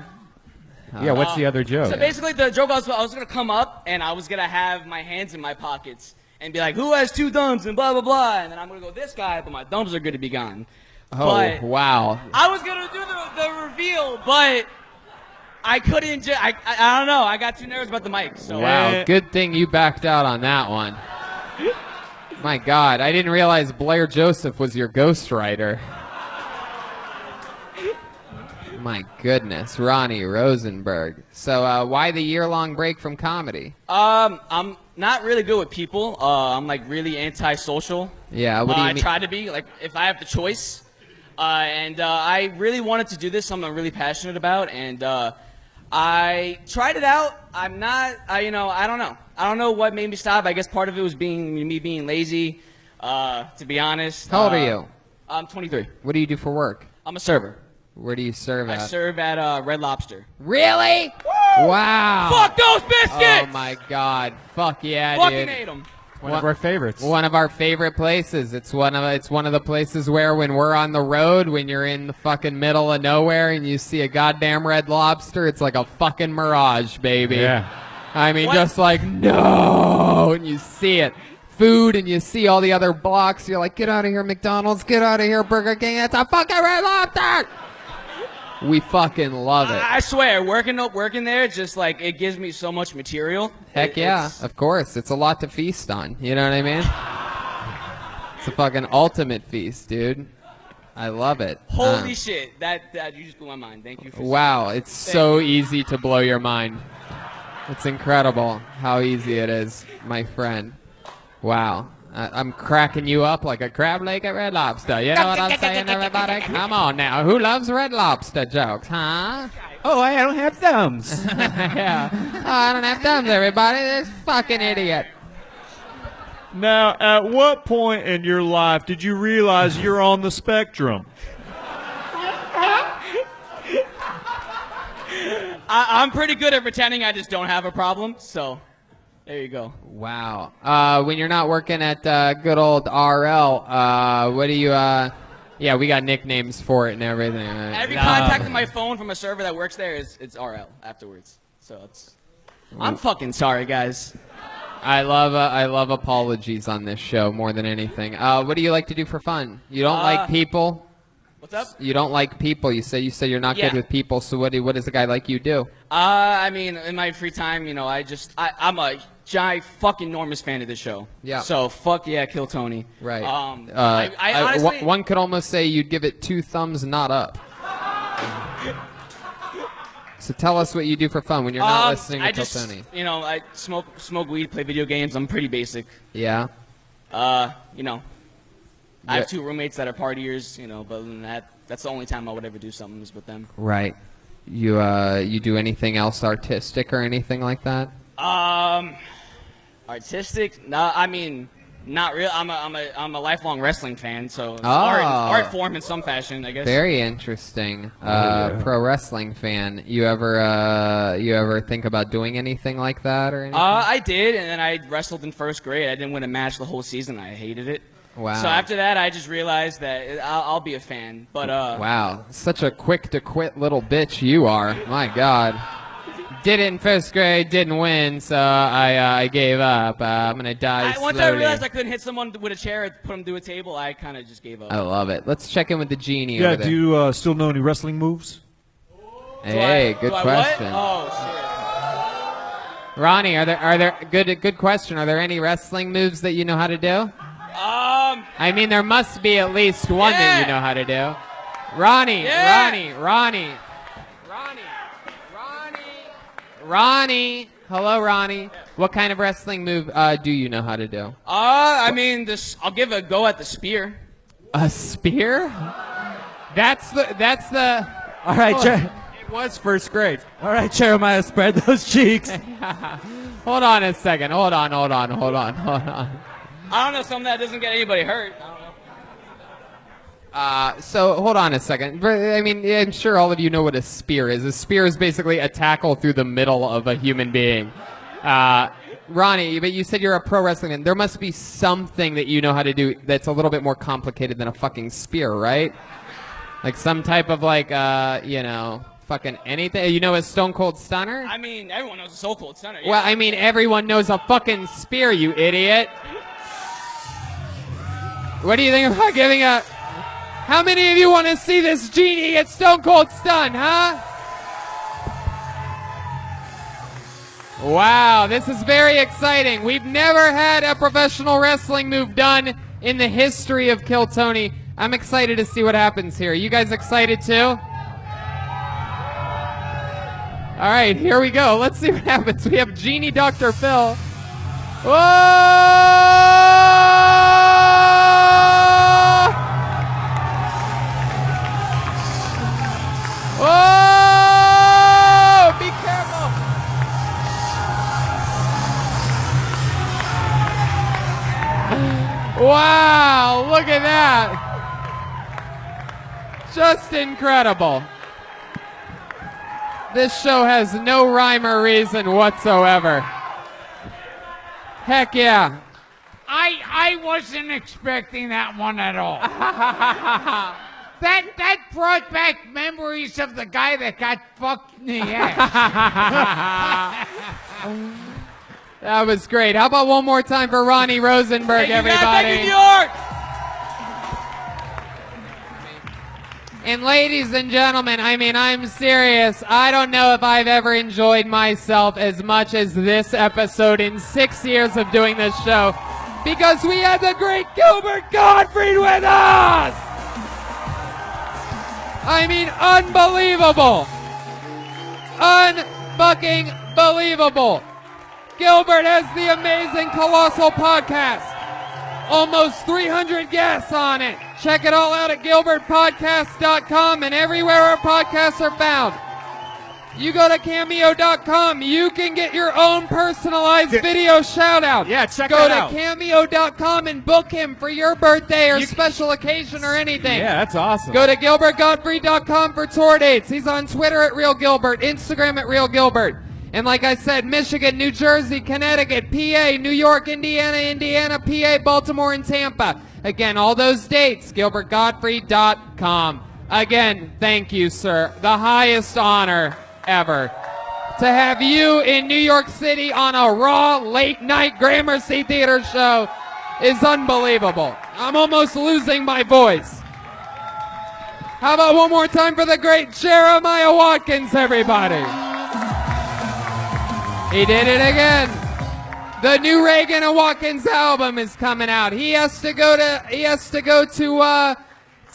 Yeah, what's the other joke? So basically, the joke I was going to come up, and I was going to have my hands in my pockets and be like, who has 2 thumbs, and blah, blah, blah. And then I'm going to go, this guy, but my thumbs are going to be gone. Oh, wow. I was going to do the reveal, but I couldn't. I don't know. I got too nervous about the mic. So. Wow, good thing you backed out on that one. My God, I didn't realize Blair Joseph was your ghostwriter. My goodness, Ronnie Rosenberg. So why the year-long break from comedy? I'm not really good with people. I'm like really antisocial. Yeah, what do you mean? I try to be, like, if I have the choice. And I really wanted to do this, something I'm really passionate about, and I tried it out. I'm not, I don't know. I don't know what made me stop. I guess part of it was me being lazy, to be honest. How old are you? I'm 23. What do you do for work? I'm a server. Where do you serve at? I serve at Red Lobster. Really? Woo! Wow. Fuck those biscuits! Oh, my God. Fuck yeah, Fucking dude. ate them. One of our favorites. One of our favorite places. It's one of the places where when we're on the road, when you're in the fucking middle of nowhere and you see a goddamn Red Lobster, it's like a fucking mirage, baby. Yeah. I mean, just like, no, and you see it. Food, and you see all the other blocks. You're like, get out of here, McDonald's. Get out of here, Burger King. It's a fucking Red Lobster. We fucking love it. I swear, working there, just like, it gives me so much material. Heck yeah, of course. It's a lot to feast on. You know what I mean? It's a fucking ultimate feast, dude. I love it. Holy shit. That you just blew my mind. Thank you for Wow, it's so easy to blow your mind. It's incredible how easy it is, my friend. Wow. I'm cracking you up like a crab leg at Red Lobster. You know what I'm saying, everybody? Come on now. Who loves Red Lobster jokes, huh? Oh, I don't have thumbs. Yeah. Oh, I don't have thumbs, everybody. This fucking idiot. Now, at what point in your life did you realize you're on the spectrum? I'm pretty good at pretending I just don't have a problem, so there you go. Wow. When you're not working at good old RL, what do you, yeah, we got nicknames for it and everything. Every contact on my phone from a server that works there it's RL afterwards. So I'm fucking sorry, guys. I love apologies on this show more than anything. What do you like to do for fun? You don't like people? What's up? You don't like people. You say you're not good with people. So what does a guy like you do? I mean, in my free time, I'm a giant fucking enormous fan of this show. Yeah. So fuck yeah, kill Tony. Right. I honestly, one could almost say you'd give it 2 thumbs not up. So tell us what you do for fun when you're not listening to I Kill just, Tony. I smoke weed, play video games. I'm pretty basic. Yeah. I have Yeah. 2 roommates that are partiers, but other than that, that's the only time I would ever do something is with them. Right. You do anything else artistic or anything like that? Artistic? No, I mean, not real. I'm a lifelong wrestling fan, so it's Oh. art form in some fashion, I guess. Very interesting. Pro wrestling fan. You ever think about doing anything like that or anything? I did, and then I wrestled in 1st grade. I didn't win a match the whole season. I hated it. Wow. So after that, I just realized that I'll be a fan. But Wow, such a quick to quit little bitch you are. My God. Did it in 1st grade, didn't win, so I gave up. I'm gonna die once slowly. I realized I couldn't hit someone with a chair and put them through a table, I kind of just gave up. I love it. Let's check in with the genie Yeah, over there. do you still know any wrestling moves? Hey, good Do I question. what? Oh shit. Ronnie, are there good question. Are there any wrestling moves that you know how to do? I mean, there must be at least one that you know how to do. Ronnie, Yeah. Ronnie. Hello, Ronnie. What kind of wrestling move do you know how to do? I mean, I'll give a go at the spear. A spear? That's the. All right, It was 1st grade. All right, Jeremiah, spread those cheeks. Hold on a second. Hold on. I don't know, something that doesn't get anybody hurt. I don't know. So hold on a second. I mean, I'm sure all of you know what a spear is. A spear is basically a tackle through the middle of a human being. Ronnie, but you said you're a pro wrestling fan. There must be something that you know how to do that's a little bit more complicated than a fucking spear, right? Like some type of fucking anything. You know a Stone Cold Stunner? I mean, everyone knows a So Cold Stunner. Yeah. Well, I mean, everyone knows a fucking spear, you idiot. What do you think about giving a... How many of you want to see this genie get Stone Cold Stun, huh? Wow, this is very exciting. We've never had a professional wrestling move done in the history of Kill Tony. I'm excited to see what happens here. You guys excited too? All right, here we go. Let's see what happens. We have Genie Dr. Phil. Whoa! Be careful! Wow, look at that. Just incredible. This show has no rhyme or reason whatsoever. Heck yeah. I wasn't expecting that one at all. That brought back memories of the guy that got fucked in the ass. That was great. How about one more time for Ronnie Rosenberg, Thank you, everybody? Thank you, New York! And ladies and gentlemen, I mean, I'm serious. I don't know if I've ever enjoyed myself as much as this episode in 6 years of doing this show, because we had the great Gilbert Gottfried with us! I mean, unbelievable! Unfucking believable! Gilbert has the amazing Colossal podcast. Almost 300 guests on it. Check it all out at gilbertpodcast.com and everywhere our podcasts are found. You go to cameo.com, you can get your own personalized video shout out. Yeah, check that out. Go to cameo.com and book him for your birthday or special occasion or anything. Yeah, that's awesome. Go to gilbertgottfried.com for tour dates. He's on Twitter at Real Gilbert, Instagram at Real Gilbert. And like I said, Michigan, New Jersey, Connecticut, PA, New York, Indiana, PA, Baltimore, and Tampa. Again, all those dates, gilbertgottfried.com. Again, thank you, sir. The highest honor ever to have you in New York City on a raw late-night Gramercy Theater show is unbelievable. I'm almost losing my voice. How about one more time for the great Jeremiah Watkins, everybody? He did it again. The new Reagan and Watkins album is coming out. He has to go to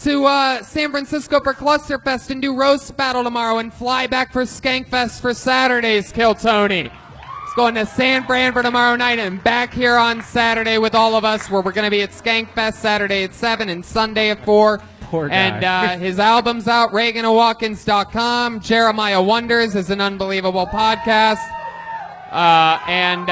to San Francisco for Clusterfest and do Roast Battle tomorrow and fly back for Skankfest for Saturday's Kill Tony. He's going to San Fran for tomorrow night and back here on Saturday with all of us, where we're going to be at Skankfest Saturday at 7 and Sunday at 4. Poor guy. And his album's out, ReaganAndWatkins.com. Jeremiah Wonders is an unbelievable podcast. And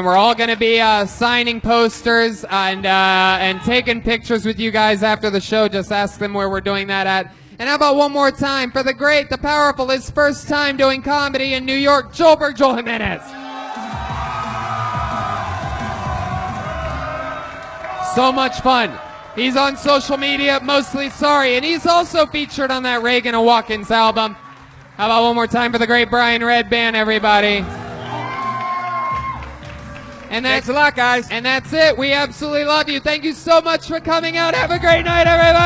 we're all going to be signing posters and taking pictures with you guys after the show. Just ask them where we're doing that at. And how about one more time for the great, the powerful, his first time doing comedy in New York, Gilbert Joel Jimenez. So much fun. He's on social media, mostly sorry, and he's also featured on that Reagan and Watkins album. How about one more time for the great Brian Redband, everybody? And that's Thanks a lot, guys. And that's it. We absolutely love you. Thank you so much for coming out. Have a great night, everybody.